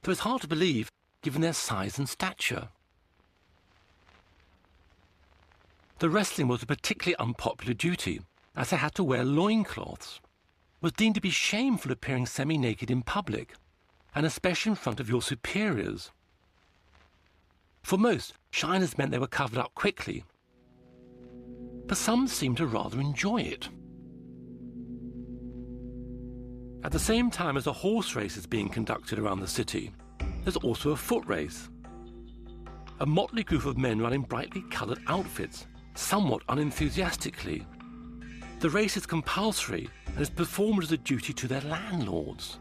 Though it's hard to believe, given their size and stature. The wrestling was a particularly unpopular duty, as they had to wear loincloths. It was deemed to be shameful appearing semi-naked in public, and especially in front of your superiors. For most, shyness meant they were covered up quickly. But some seemed to rather enjoy it. At the same time as a horse race is being conducted around the city, there's also a foot race. A motley group of men running brightly coloured outfits, somewhat unenthusiastically. The race is compulsory and is performed as a duty to their landlords.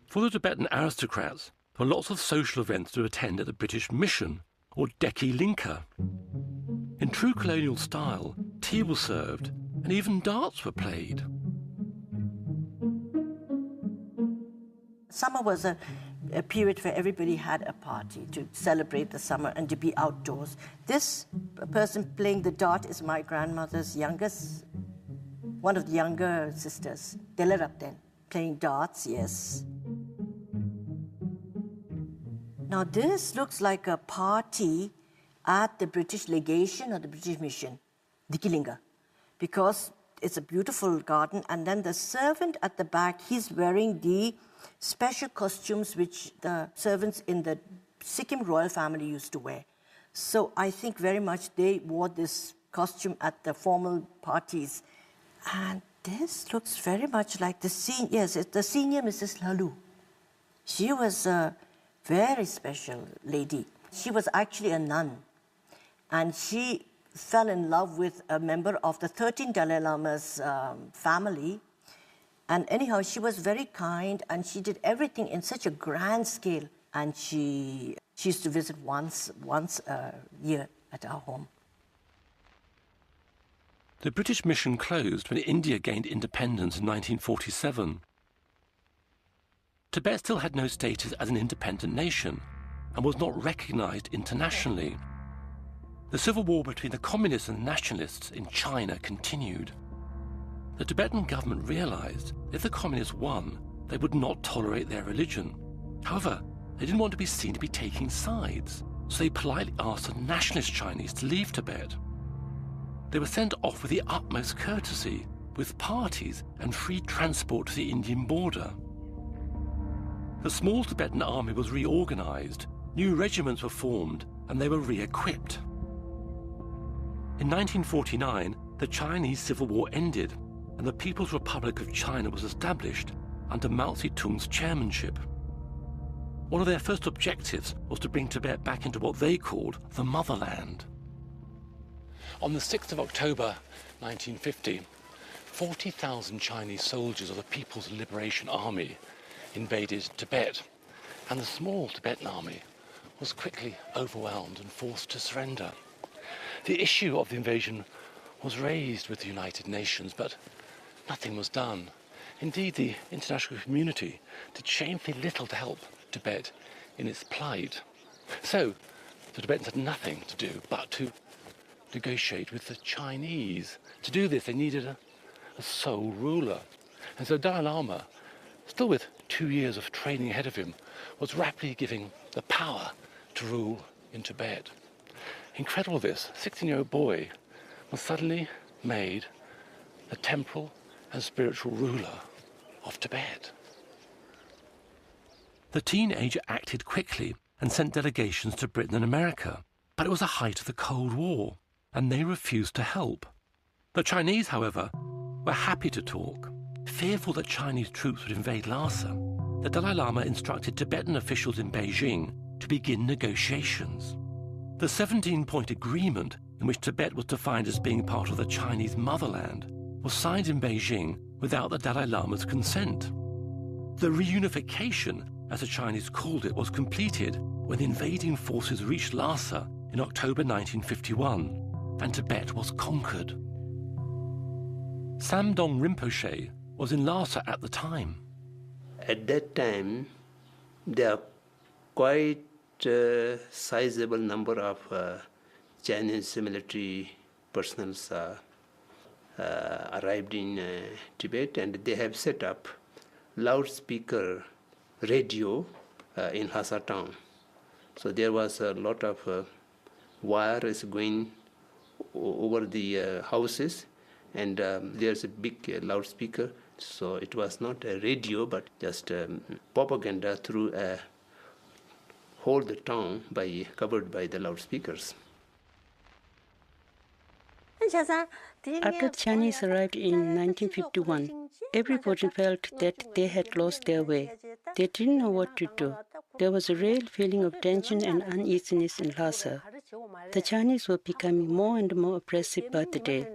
For the Tibetan aristocrats, there were lots of social events to attend at the British Mission, or Deki Linka. In true colonial style, tea was served and even darts were played. Summer was a period where everybody had a party to celebrate the summer and to be outdoors. This person playing the dart is my grandmother's youngest, one of the younger sisters, Delarapten, playing darts, yes. Now this looks like a party at the British legation or the British mission, Dikilinga, because it's a beautiful garden, and then the servant at the back, he's wearing the special costumes which the servants in the Sikkim royal family used to wear. So I think very much they wore this costume at the formal parties. And this looks very much like the senior, yes, it's the senior Mrs. Lalu. She was a very special lady. She was actually a nun, and she fell in love with a member of the 13th Dalai Lama's family. And anyhow, she was very kind, and she did everything in such a grand scale. And she used to visit once a year at our home. The British mission closed when India gained independence in 1947. Tibet still had no status as an independent nation and was not recognized internationally. The civil war between the communists and nationalists in China continued. The Tibetan government realized if the communists won, they would not tolerate their religion. However, they didn't want to be seen to be taking sides, so they politely asked the nationalist Chinese to leave Tibet. They were sent off with the utmost courtesy, with parties and free transport to the Indian border. The small Tibetan army was reorganized, new regiments were formed, and they were re-equipped. In 1949, the Chinese Civil War ended, and the People's Republic of China was established under Mao Zedong's chairmanship. One of their first objectives was to bring Tibet back into what they called the motherland. On the 6th of October 1950, 40,000 Chinese soldiers of the People's Liberation Army invaded Tibet, and the small Tibetan army was quickly overwhelmed and forced to surrender. The issue of the invasion was raised with the United Nations, but nothing was done. Indeed, the international community did shamefully little to help Tibet in its plight. So the Tibetans had nothing to do but to negotiate with the Chinese. To do this, they needed a sole ruler. And so Dalai Lama, still with 2 years of training ahead of him, was rapidly giving the power to rule in Tibet. Incredible this, a 16-year-old boy was suddenly made the temporal and spiritual ruler of Tibet. The teenager acted quickly and sent delegations to Britain and America, but it was the height of the Cold War, and they refused to help. The Chinese, however, were happy to talk. Fearful that Chinese troops would invade Lhasa, the Dalai Lama instructed Tibetan officials in Beijing to begin negotiations. The 17-point agreement, in which Tibet was defined as being part of the Chinese motherland, was signed in Beijing without the Dalai Lama's consent. The reunification, as the Chinese called it, was completed when the invading forces reached Lhasa in October 1951, and Tibet was conquered. Samdong Rinpoche was in Lhasa at the time. At that time, there are quite a sizable number of Chinese military personnel arrived in Tibet, and they have set up loudspeaker radio in Lhasa town. So there was a lot of wires going over the houses, and there's a big loudspeaker. So it was not a radio, but just propaganda through a whole the town covered by the loudspeakers. After the Chinese arrived in 1951, everybody felt that they had lost their way. They didn't know what to do. There was a real feeling of tension and uneasiness in Lhasa. The Chinese were becoming more and more oppressive by the day.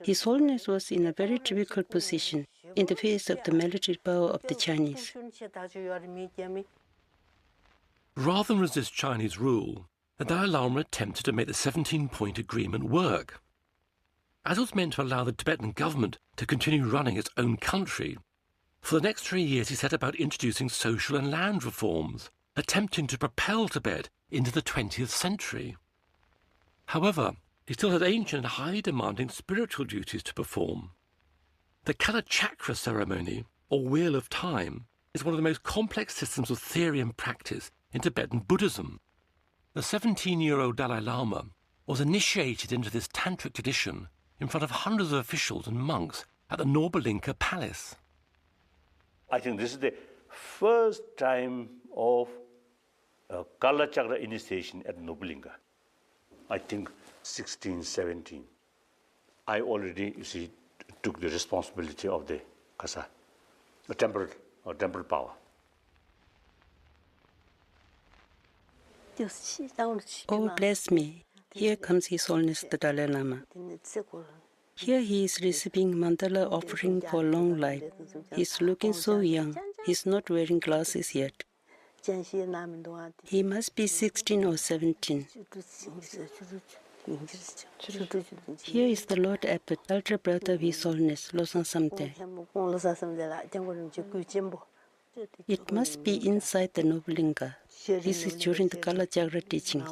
His Holiness was in a very difficult position in the face of the military power of the Chinese. Rather than resist Chinese rule, the Dalai Lama attempted to make the 17-point agreement work. As it was meant to allow the Tibetan government to continue running its own country, for the next 3 years he set about introducing social and land reforms, attempting to propel Tibet into the 20th century. However, he still had ancient and highly demanding spiritual duties to perform. The Kalachakra ceremony, or Wheel of Time, is one of the most complex systems of theory and practice in Tibetan Buddhism. The 17-year-old Dalai Lama was initiated into this tantric tradition in front of hundreds of officials and monks at the Norbalinka Palace. I think this is the first time of Kalachakra initiation at Norbalinka. I think 16, 17. I already, took the responsibility of the Kasa, the temple power. Oh, bless me. Here comes His Holiness the Dalai Lama. Here he is receiving mandala offering for long life. He's looking so young. He's not wearing glasses yet. He must be 16 or 17. Here is the Lord Abbot, elder brother of His Holiness, Losang Samte. It must be inside the Norbalinka. This is during the Kalachakra teachings.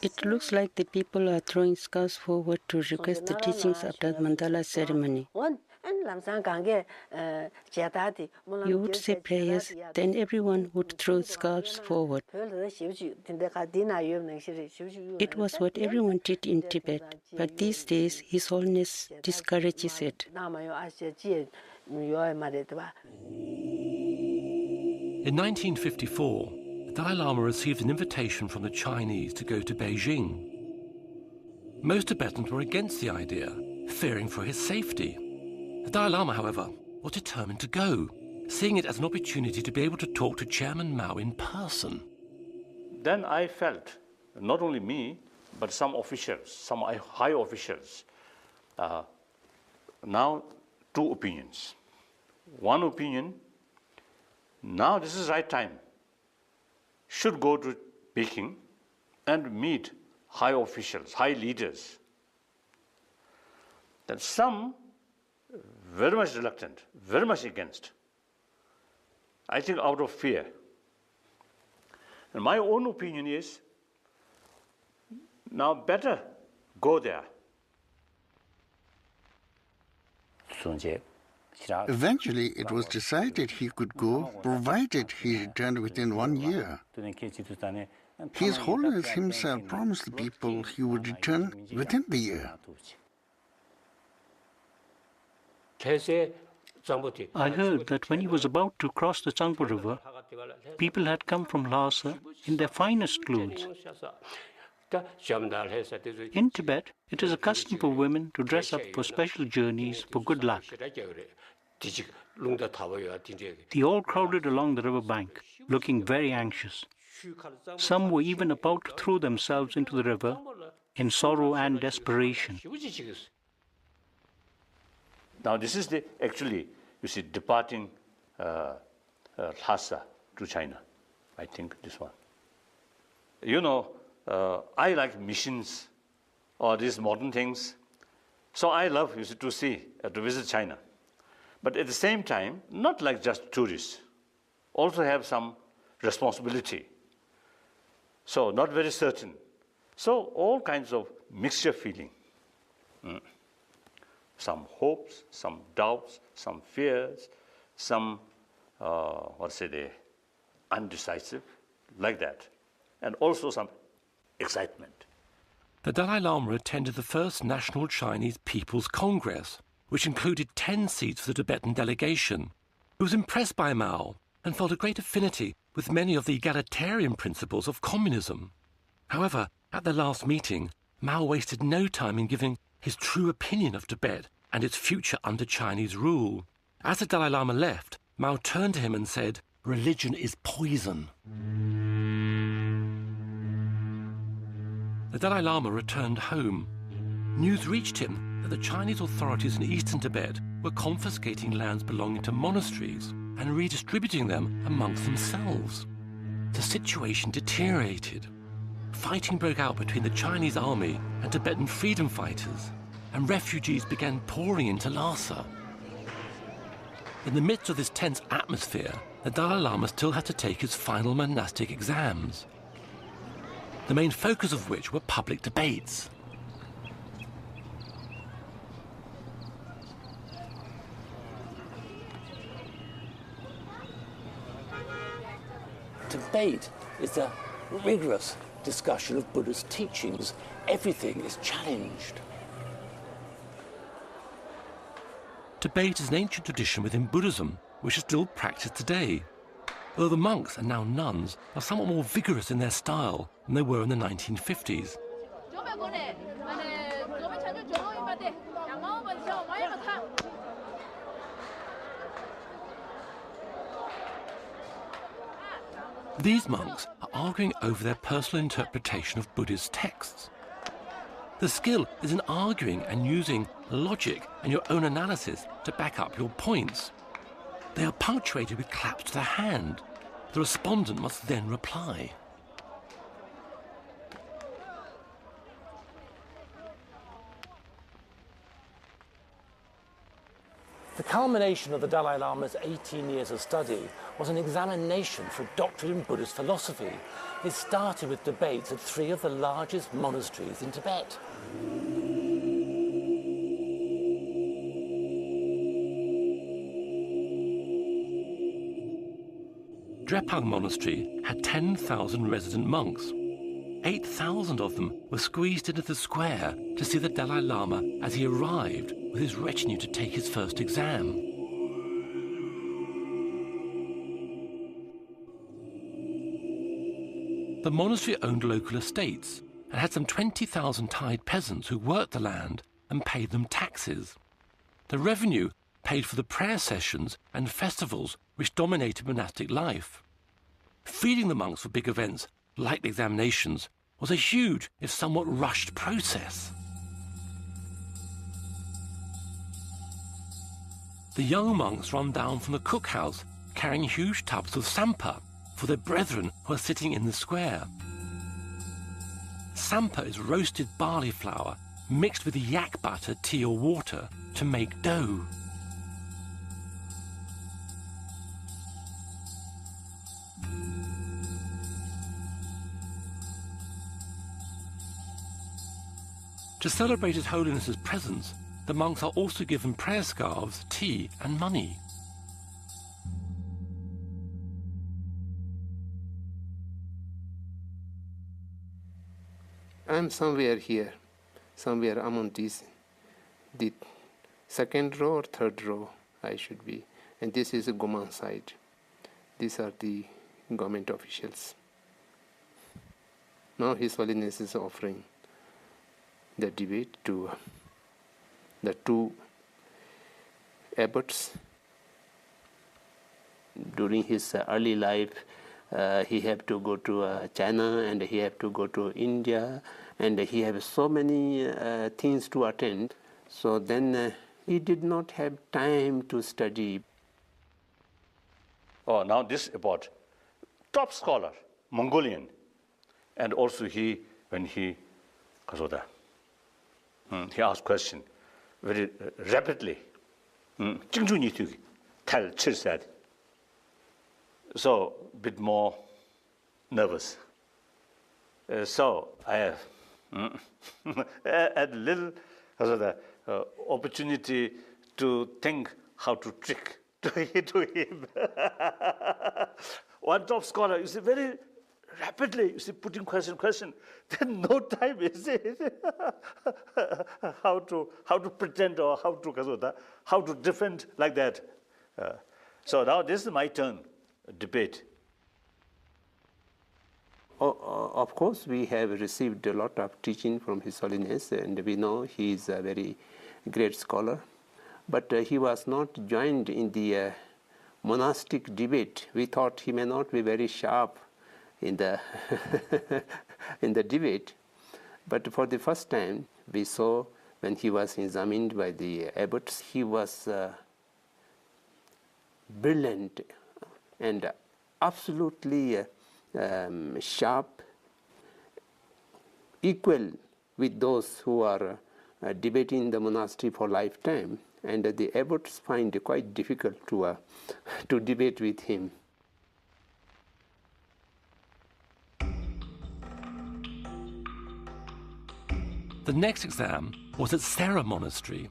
It looks like the people are throwing scarves forward to request the teachings after the mandala ceremony. You would say prayers, then everyone would throw scarves forward. It was what everyone did in Tibet, but these days His Holiness discourages it. In 1954, the Dalai Lama received an invitation from the Chinese to go to Beijing. Most Tibetans were against the idea, fearing for his safety. The Dalai Lama, however, was determined to go, seeing it as an opportunity to be able to talk to Chairman Mao in person. Then I felt, not only me, but some officials, some high officials, now two opinions. One opinion, now this is the right time, should go to Peking and meet high officials, high leaders. Then some very much reluctant, very much against. I think out of fear. And my own opinion is, now better go there. Eventually, it was decided he could go, provided he returned within 1 year. His Holiness himself promised the people he would return within the year. I heard that when he was about to cross the Tsangpo River, people had come from Lhasa in their finest clothes. In Tibet, it is a custom for women to dress up for special journeys for good luck. They all crowded along the river bank, looking very anxious. Some were even about to throw themselves into the river in sorrow and desperation. Now this is actually, departing Lhasa to China. I think this one. I like missions or these modern things. So I love to visit China. But at the same time, not like just tourists, also have some responsibility. So not very certain. So all kinds of mixture feeling. Some hopes, some doubts, some fears, some, undecisive, like that. And also some excitement. The Dalai Lama attended the first National Chinese People's Congress, which included 10 seats for the Tibetan delegation. He was impressed by Mao and felt a great affinity with many of the egalitarian principles of communism. However, At their last meeting, Mao wasted no time in giving his true opinion of Tibet and its future under Chinese rule. As the Dalai Lama left, Mao turned to him and said, "Religion is poison." The Dalai Lama returned home. News reached him that the Chinese authorities in eastern Tibet were confiscating lands belonging to monasteries and redistributing them amongst themselves. The situation deteriorated. Fighting broke out between the Chinese army and Tibetan freedom fighters, and refugees began pouring into Lhasa. In the midst of this tense atmosphere, the Dalai Lama still had to take his final monastic exams, the main focus of which were public debates. Debate is a rigorous discussion of Buddha's teachings. Everything is challenged. Debate is an ancient tradition within Buddhism, which is still practiced today, although the monks, and now nuns, are somewhat more vigorous in their style than they were in the 1950s. These monks are arguing over their personal interpretation of Buddhist texts. The skill is in arguing and using logic and your own analysis to back up your points. They are punctuated with claps to the hand. The respondent must then reply. The culmination of the Dalai Lama's 18 years of study was an examination for a doctorate in Buddhist philosophy. It started with debates at 3 of the largest monasteries in Tibet. Drepung Monastery had 10,000 resident monks. 8,000 of them were squeezed into the square to see the Dalai Lama as he arrived with his retinue to take his first exam. The monastery owned local estates and had some 20,000 tied peasants who worked the land and paid them taxes. The revenue paid for the prayer sessions and festivals which dominated monastic life. Feeding the monks for big events like the examinations was a huge, if somewhat rushed, process. The young monks run down from the cookhouse carrying huge tubs of sampa for their brethren who are sitting in the square. Sampa is roasted barley flour mixed with yak butter, tea or water to make dough. To celebrate His Holiness's presence, the monks are also given prayer scarves, tea and money. I'm somewhere here, somewhere among these, the second row or third row I should be. And this is a Goman side. These are the government officials. Now His Holiness is offering the debate to the 2 abbots. During his early life, he had to go to China, and he had to go to India, and he had so many things to attend. So then he did not have time to study. Oh, now this abbot, top scholar, Mongolian, and also when he asked question very rapidly. So a bit more nervous. So I have had little opportunity to think how to trick to him. One top scholar, you see, very rapidly, you see, putting question, then no time, is it? how to pretend or how to defend like that. So now this is my turn, debate. Of course, we have received a lot of teaching from His Holiness, and we know he is a very great scholar. But he was not joined in the monastic debate. We thought he may not be very sharp in the in the debate. But for the first time, we saw when he was examined by the abbots, he was brilliant and absolutely sharp, equal with those who are debating the monastery for lifetime. And the abbots find it quite difficult to debate with him. The next exam was at Sera Monastery.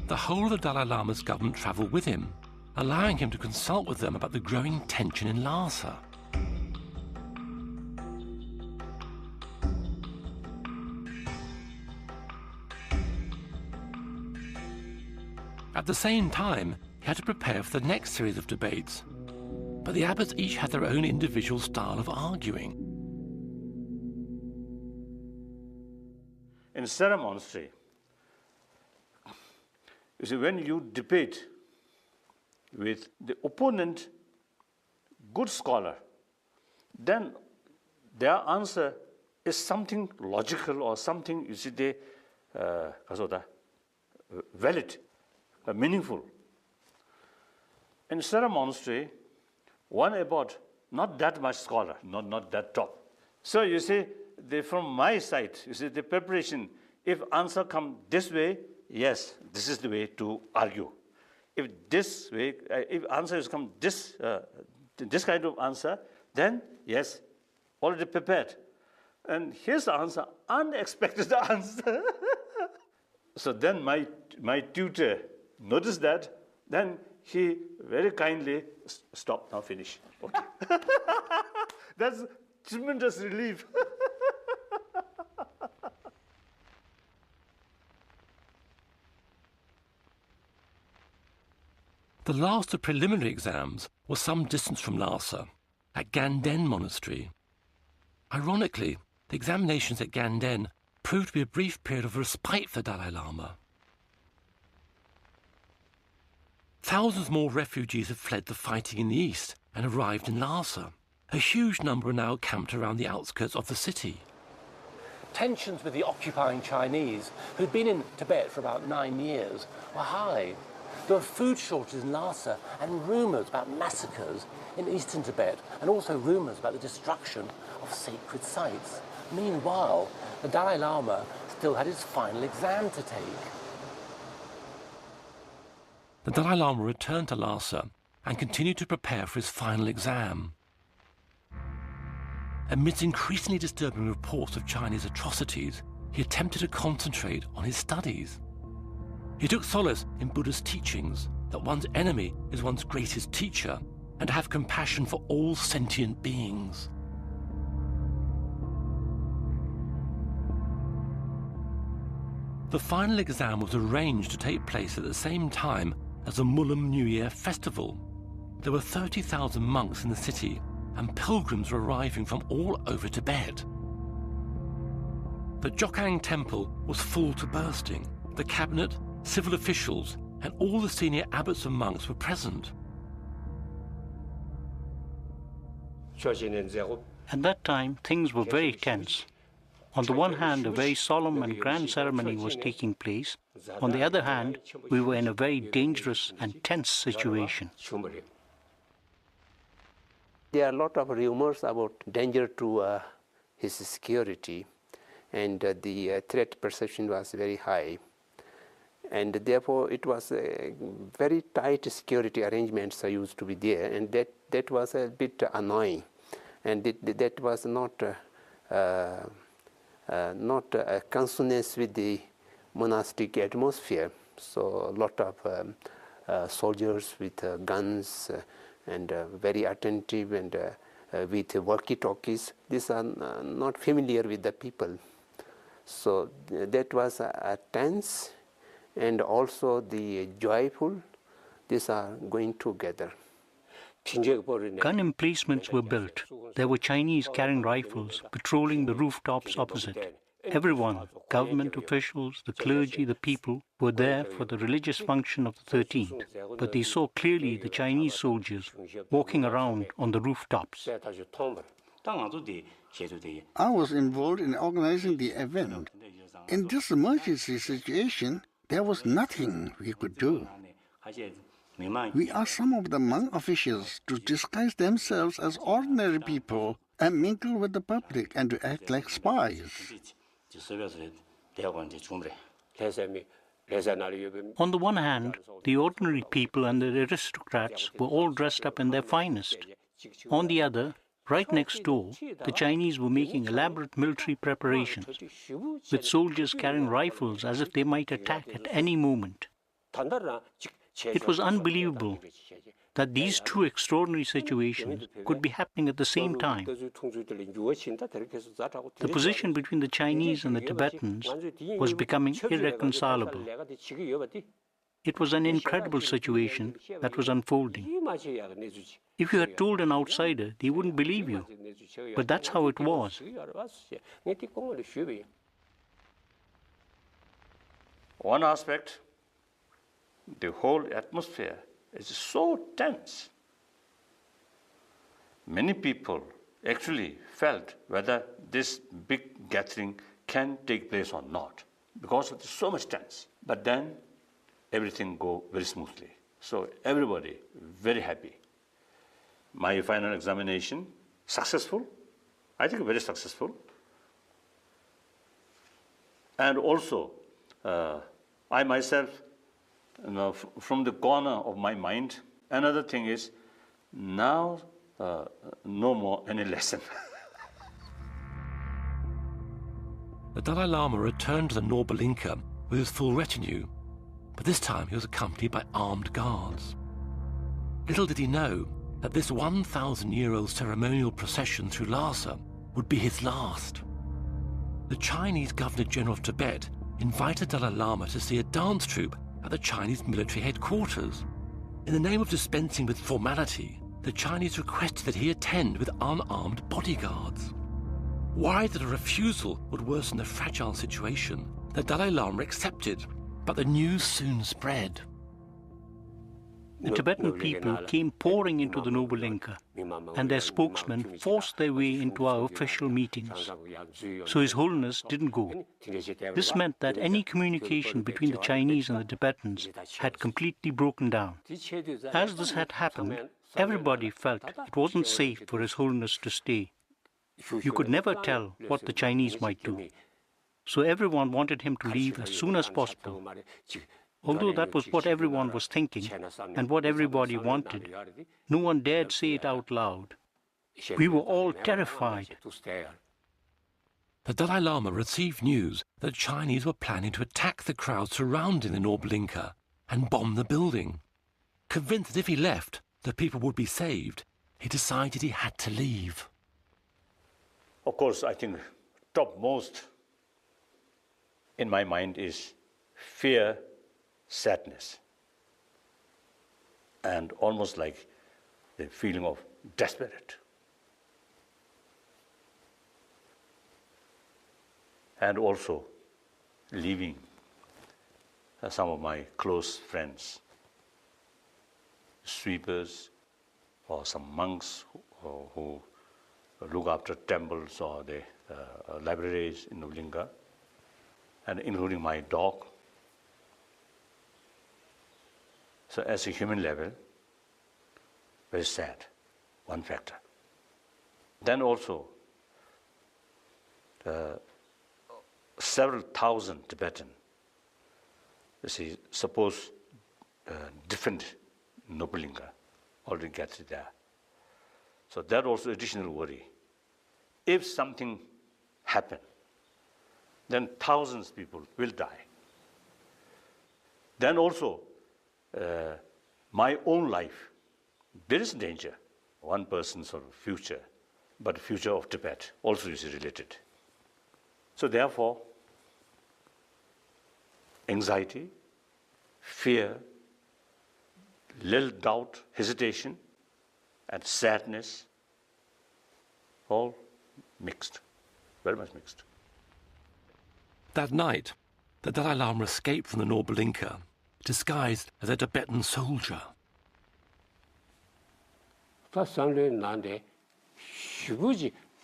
The whole of the Dalai Lama's government travelled with him, allowing him to consult with them about the growing tension in Lhasa. At the same time, he had to prepare for the next series of debates. But the abbots each had their own individual style of arguing. In Sera Monastery, you see, when you debate with the opponent, good scholar, then their answer is something logical or something, you see, they valid, meaningful. In Sera Monastery, one abbot, not that much scholar, not that top. So you see, from my side, you see, the preparation, if answer come this way, yes, this is the way to argue. If this way, if answer has come this kind of answer, then yes, already prepared. And here's the answer, unexpected answer. So then my tutor noticed that, then he very kindly, stop, now finish. Okay. That's tremendous relief. The last of preliminary exams was some distance from Lhasa, at Ganden Monastery. Ironically, the examinations at Ganden proved to be a brief period of respite for Dalai Lama. Thousands more refugees had fled the fighting in the east and arrived in Lhasa. A huge number are now camped around the outskirts of the city. Tensions with the occupying Chinese, who'd been in Tibet for about 9 years, were high. There were food shortages in Lhasa and rumours about massacres in eastern Tibet, and also rumours about the destruction of sacred sites. Meanwhile, the Dalai Lama still had his final exam to take. The Dalai Lama returned to Lhasa and continued to prepare for his final exam. Amidst increasingly disturbing reports of Chinese atrocities, he attempted to concentrate on his studies. He took solace in Buddha's teachings that one's enemy is one's greatest teacher and to have compassion for all sentient beings. The final exam was arranged to take place at the same time as the Mulam New Year festival. There were 30,000 monks in the city, and pilgrims were arriving from all over Tibet. The Jokang temple was full to bursting. The cabinet, civil officials, and all the senior abbots and monks were present. At that time, things were very tense. On the one hand, a very solemn and grand ceremony was taking place. On the other hand, we were in a very dangerous and tense situation. There are a lot of rumors about danger to his security, and the threat perception was very high. And therefore, it was very tight security arrangements used to be there, and that was a bit annoying. And that was not a consonance with the monastic atmosphere. So a lot of soldiers with guns and very attentive and with walkie-talkies. These are not familiar with the people. So that was a tense and also the joyful. These are going together. Gun emplacements were built. There were Chinese carrying rifles patrolling the rooftops opposite. Everyone, government officials, the clergy, the people, were there for the religious function of the 13th, but they saw clearly the Chinese soldiers walking around on the rooftops. I was involved in organizing the event. In this emergency situation, there was nothing we could do. We asked some of the Hmong officials to disguise themselves as ordinary people and mingle with the public and to act like spies. On the one hand, the ordinary people and the aristocrats were all dressed up in their finest. On the other, right next door, the Chinese were making elaborate military preparations, with soldiers carrying rifles as if they might attack at any moment. It was unbelievable that these two extraordinary situations could be happening at the same time. The position between the Chinese and the Tibetans was becoming irreconcilable. It was an incredible situation that was unfolding. If you had told an outsider, they wouldn't believe you. But that's how it was. One aspect, the whole atmosphere is so tense. Many people actually felt whether this big gathering can take place or not because of so much tense. But then everything go very smoothly. So everybody very happy. My final examination, successful. I think very successful. And also, I myself, from the corner of my mind, another thing is, now no more any lesson. The Dalai Lama returned to the Norbalinka with his full retinue, but this time he was accompanied by armed guards. Little did he know that this 1,000-year-old ceremonial procession through Lhasa would be his last. The Chinese Governor-General of Tibet invited Dalai Lama to see a dance troupe at the Chinese military headquarters. In the name of dispensing with formality, the Chinese requested that he attend with unarmed bodyguards. Worried that a refusal would worsen the fragile situation, the Dalai Lama accepted, but the news soon spread. The Tibetan people came pouring into the Nobulinka, and their spokesmen forced their way into our official meetings. So His Holiness didn't go. This meant that any communication between the Chinese and the Tibetans had completely broken down. As this had happened, everybody felt it wasn't safe for His Holiness to stay. You could never tell what the Chinese might do. So everyone wanted him to leave as soon as possible. Although that was what everyone was thinking and what everybody wanted, no one dared say it out loud. We were all terrified. The Dalai Lama received news that the Chinese were planning to attack the crowd surrounding the Nobulinka and bomb the building. Convinced that if he left, the people would be saved, he decided he had to leave. Of course, I think topmost in my mind is fear, sadness, and almost like the feeling of desperate. And also leaving some of my close friends, sweepers, or some monks who look after temples or the libraries in Nobulinka, and including my dog. So as a human level, very sad, one factor. Then also, several thousand Tibetan, suppose different Nobulinka already gathered there. So that also additional worry. If something happens, then thousands of people will die. Then also, my own life, there is danger. One person's sort of future, but the future of Tibet also is related. So therefore, anxiety, fear, little doubt, hesitation, and sadness, all mixed, very much mixed. That night, the Dalai Lama escaped from the Norbalinka, disguised as a Tibetan soldier.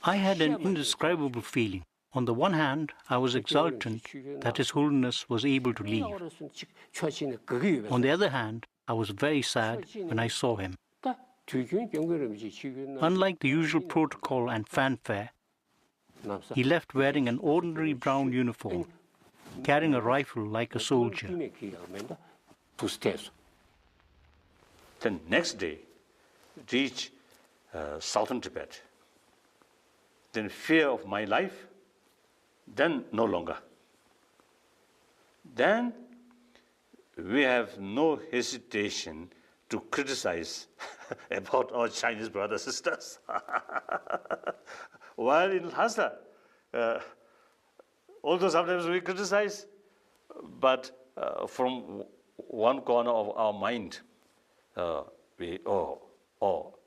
I had an indescribable feeling. On the one hand, I was exultant that His Holiness was able to leave. On the other hand, I was very sad when I saw him. Unlike the usual protocol and fanfare, he left wearing an ordinary brown uniform, carrying a rifle like a soldier. The next day, reached southern Tibet. Then fear of my life, then no longer. Then we have no hesitation to criticize about our Chinese brothers and sisters. While in Lhasa, although sometimes we criticize, but from one corner of our mind, we,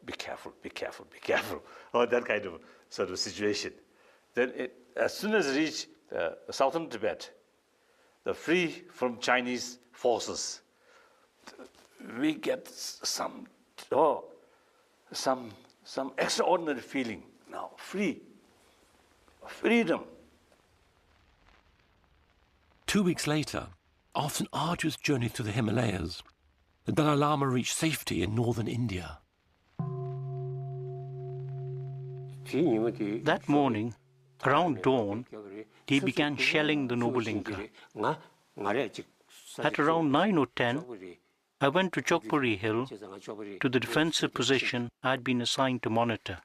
be careful, be careful, be careful, or that kind of sort of situation. Then as soon as we reach southern Tibet, the free from Chinese forces, we get some extraordinary feeling now, freedom. 2 weeks later, after an arduous journey through the Himalayas, the Dalai Lama reached safety in northern India. That morning, around dawn, they began shelling the Nobulinka. At around 9 or 10, I went to Chokpuri Hill, to the defensive position I had been assigned to monitor.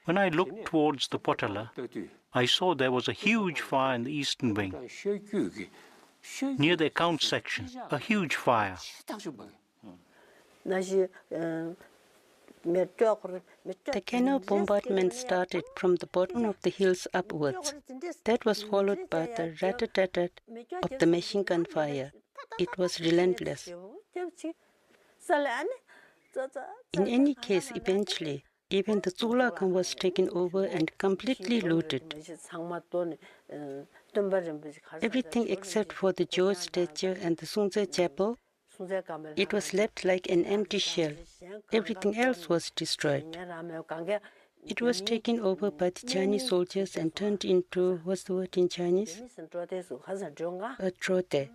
When I looked towards the Potala, I saw there was a huge fire in the eastern wing. Near the account section, a huge fire. The canal bombardment started from the bottom of the hills upwards. That was followed by the rat-a-tat-tat of the machine gun fire. It was relentless. In any case, eventually, even the Zulakan was taken over and completely looted. Everything except for the George statue and the Sunze chapel, it was left like an empty shell. Everything else was destroyed. It was taken over by the Chinese soldiers and turned into, what's the word in Chinese? A trote.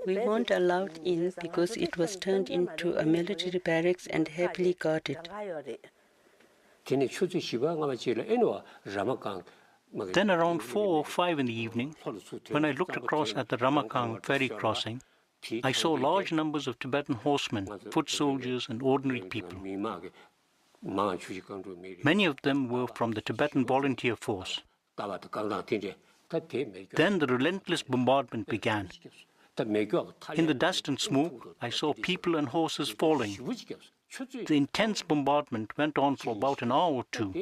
We weren't allowed in because it was turned into a military barracks and heavily guarded. Then around 4 or 5 in the evening, when I looked across at the Ramakang ferry crossing, I saw large numbers of Tibetan horsemen, foot soldiers and ordinary people. Many of them were from the Tibetan volunteer force. Then the relentless bombardment began. In the dust and smoke, I saw people and horses falling. The intense bombardment went on for about an hour or two.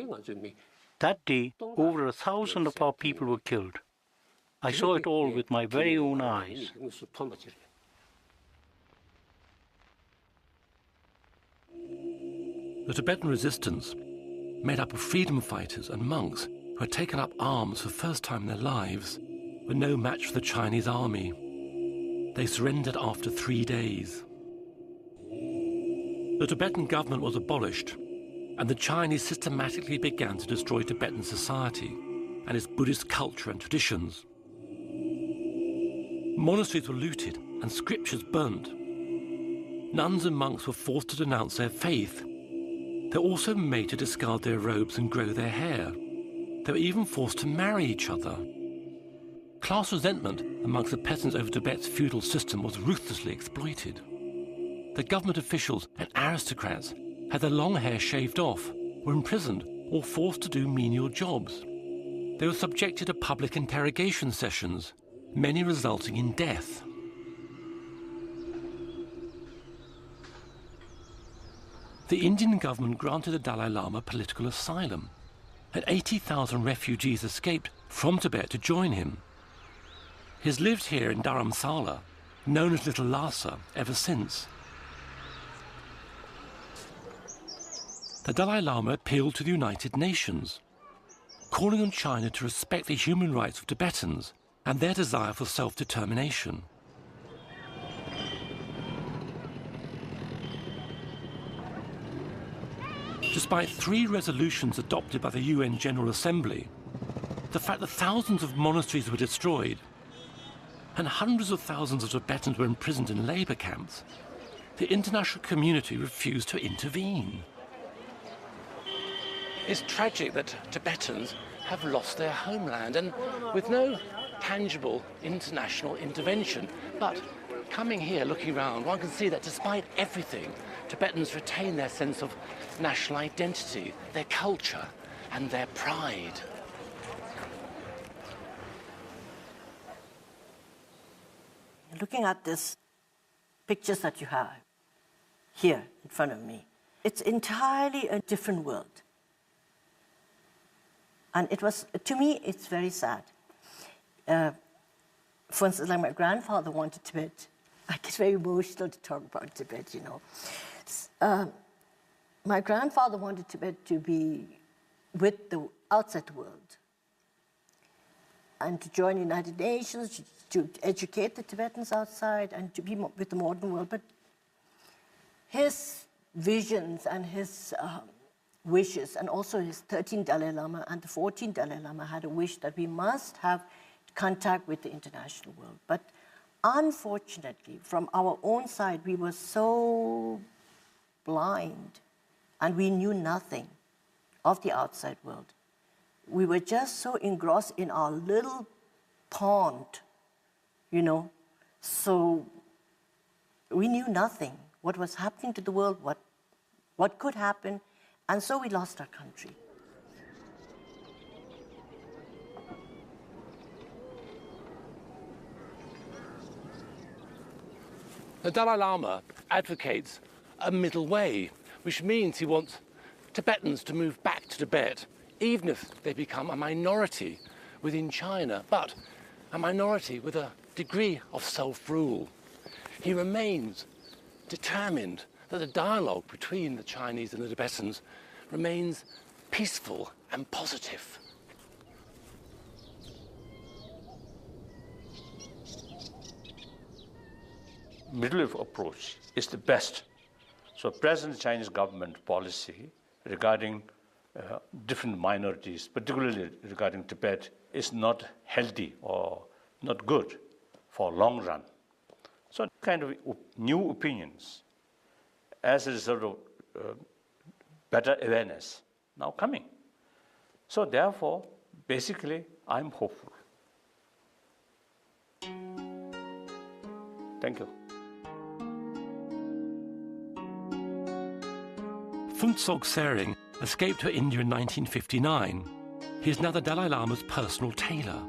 That day, over 1,000 of our people were killed. I saw it all with my very own eyes. The Tibetan resistance, made up of freedom fighters and monks who had taken up arms for the first time in their lives, were no match for the Chinese army. They surrendered after 3 days. The Tibetan government was abolished, and the Chinese systematically began to destroy Tibetan society and its Buddhist culture and traditions. Monasteries were looted and scriptures burnt. Nuns and monks were forced to denounce their faith. They were also made to discard their robes and grow their hair. They were even forced to marry each other. Class resentment amongst the peasants over Tibet's feudal system was ruthlessly exploited. The government officials and aristocrats had their long hair shaved off, were imprisoned or forced to do menial jobs. They were subjected to public interrogation sessions, many resulting in death. The Indian government granted the Dalai Lama political asylum, and 80,000 refugees escaped from Tibet to join him. He has lived here in Dharamsala, known as Little Lhasa, ever since. the Dalai Lama appealed to the United Nations, calling on China to respect the human rights of Tibetans and their desire for self-determination. Despite 3 resolutions adopted by the UN General Assembly, the fact that thousands of monasteries were destroyed and hundreds of thousands of Tibetans were imprisoned in labour camps, the international community refused to intervene. It's tragic that Tibetans have lost their homeland, and with no tangible international intervention. But coming here, looking around, one can see that despite everything, Tibetans retain their sense of national identity, their culture, and their pride. Looking at these pictures that you have here in front of me, it's entirely a different world. And it was, to me, it's very sad. For instance, like my grandfather wanted Tibet. I get very emotional to talk about Tibet, you know. My grandfather wanted Tibet to be with the outside world and to join the United Nations, to educate the Tibetans outside and to be with the modern world. But his visions and his wishes, and also his 13th Dalai Lama and the 14th Dalai Lama had a wish that we must have contact with the international world. But unfortunately, from our own side, we were so blind and we knew nothing of the outside world. We were just so engrossed in our little pond, you know, so we knew nothing, what was happening to the world, what could happen, and so we lost our country. The Dalai Lama advocates a middle way, which means he wants Tibetans to move back to Tibet, even if they become a minority within China, but a minority with a degree of self-rule. He remains determined that the dialogue between the Chinese and the Tibetans remains peaceful and positive. Middle approach is the best. So present Chinese government policy regarding different minorities, particularly regarding Tibet, is not healthy or not good for long run. So kind of new opinions as a result of better awareness now coming. So therefore, basically, I'm hopeful. Thank you. Phuntsog Tsering escaped to India in 1959. He is now the Dalai Lama's personal tailor.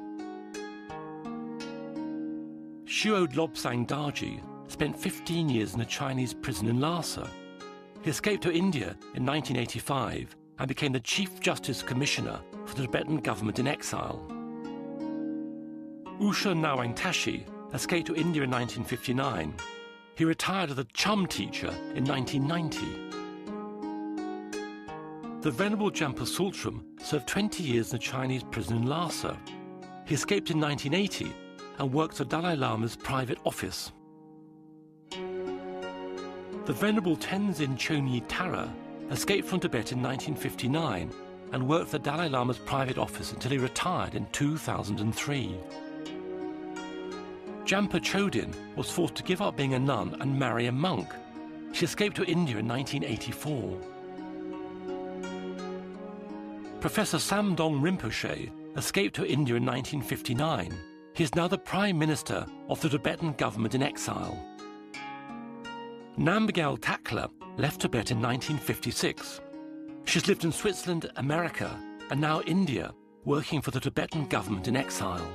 Shuo Lobsang Darji spent 15 years in a Chinese prison in Lhasa. He escaped to India in 1985 and became the Chief Justice Commissioner for the Tibetan government in exile. Usha Nawang Tashi escaped to India in 1959. He retired as a chum teacher in 1990. The Venerable Jampa Sultram served 20 years in a Chinese prison in Lhasa. He escaped in 1980 and worked at Dalai Lama's private office. The Venerable Tenzin Chonyi Tara escaped from Tibet in 1959 and worked at Dalai Lama's private office until he retired in 2003. Jampa Chodin was forced to give up being a nun and marry a monk. She escaped to India in 1984. Professor Samdong Rinpoche escaped to India in 1959. He is now the Prime Minister of the Tibetan government in exile. Namgyal Takla left Tibet in 1956. She's lived in Switzerland, America, and now India, working for the Tibetan government in exile.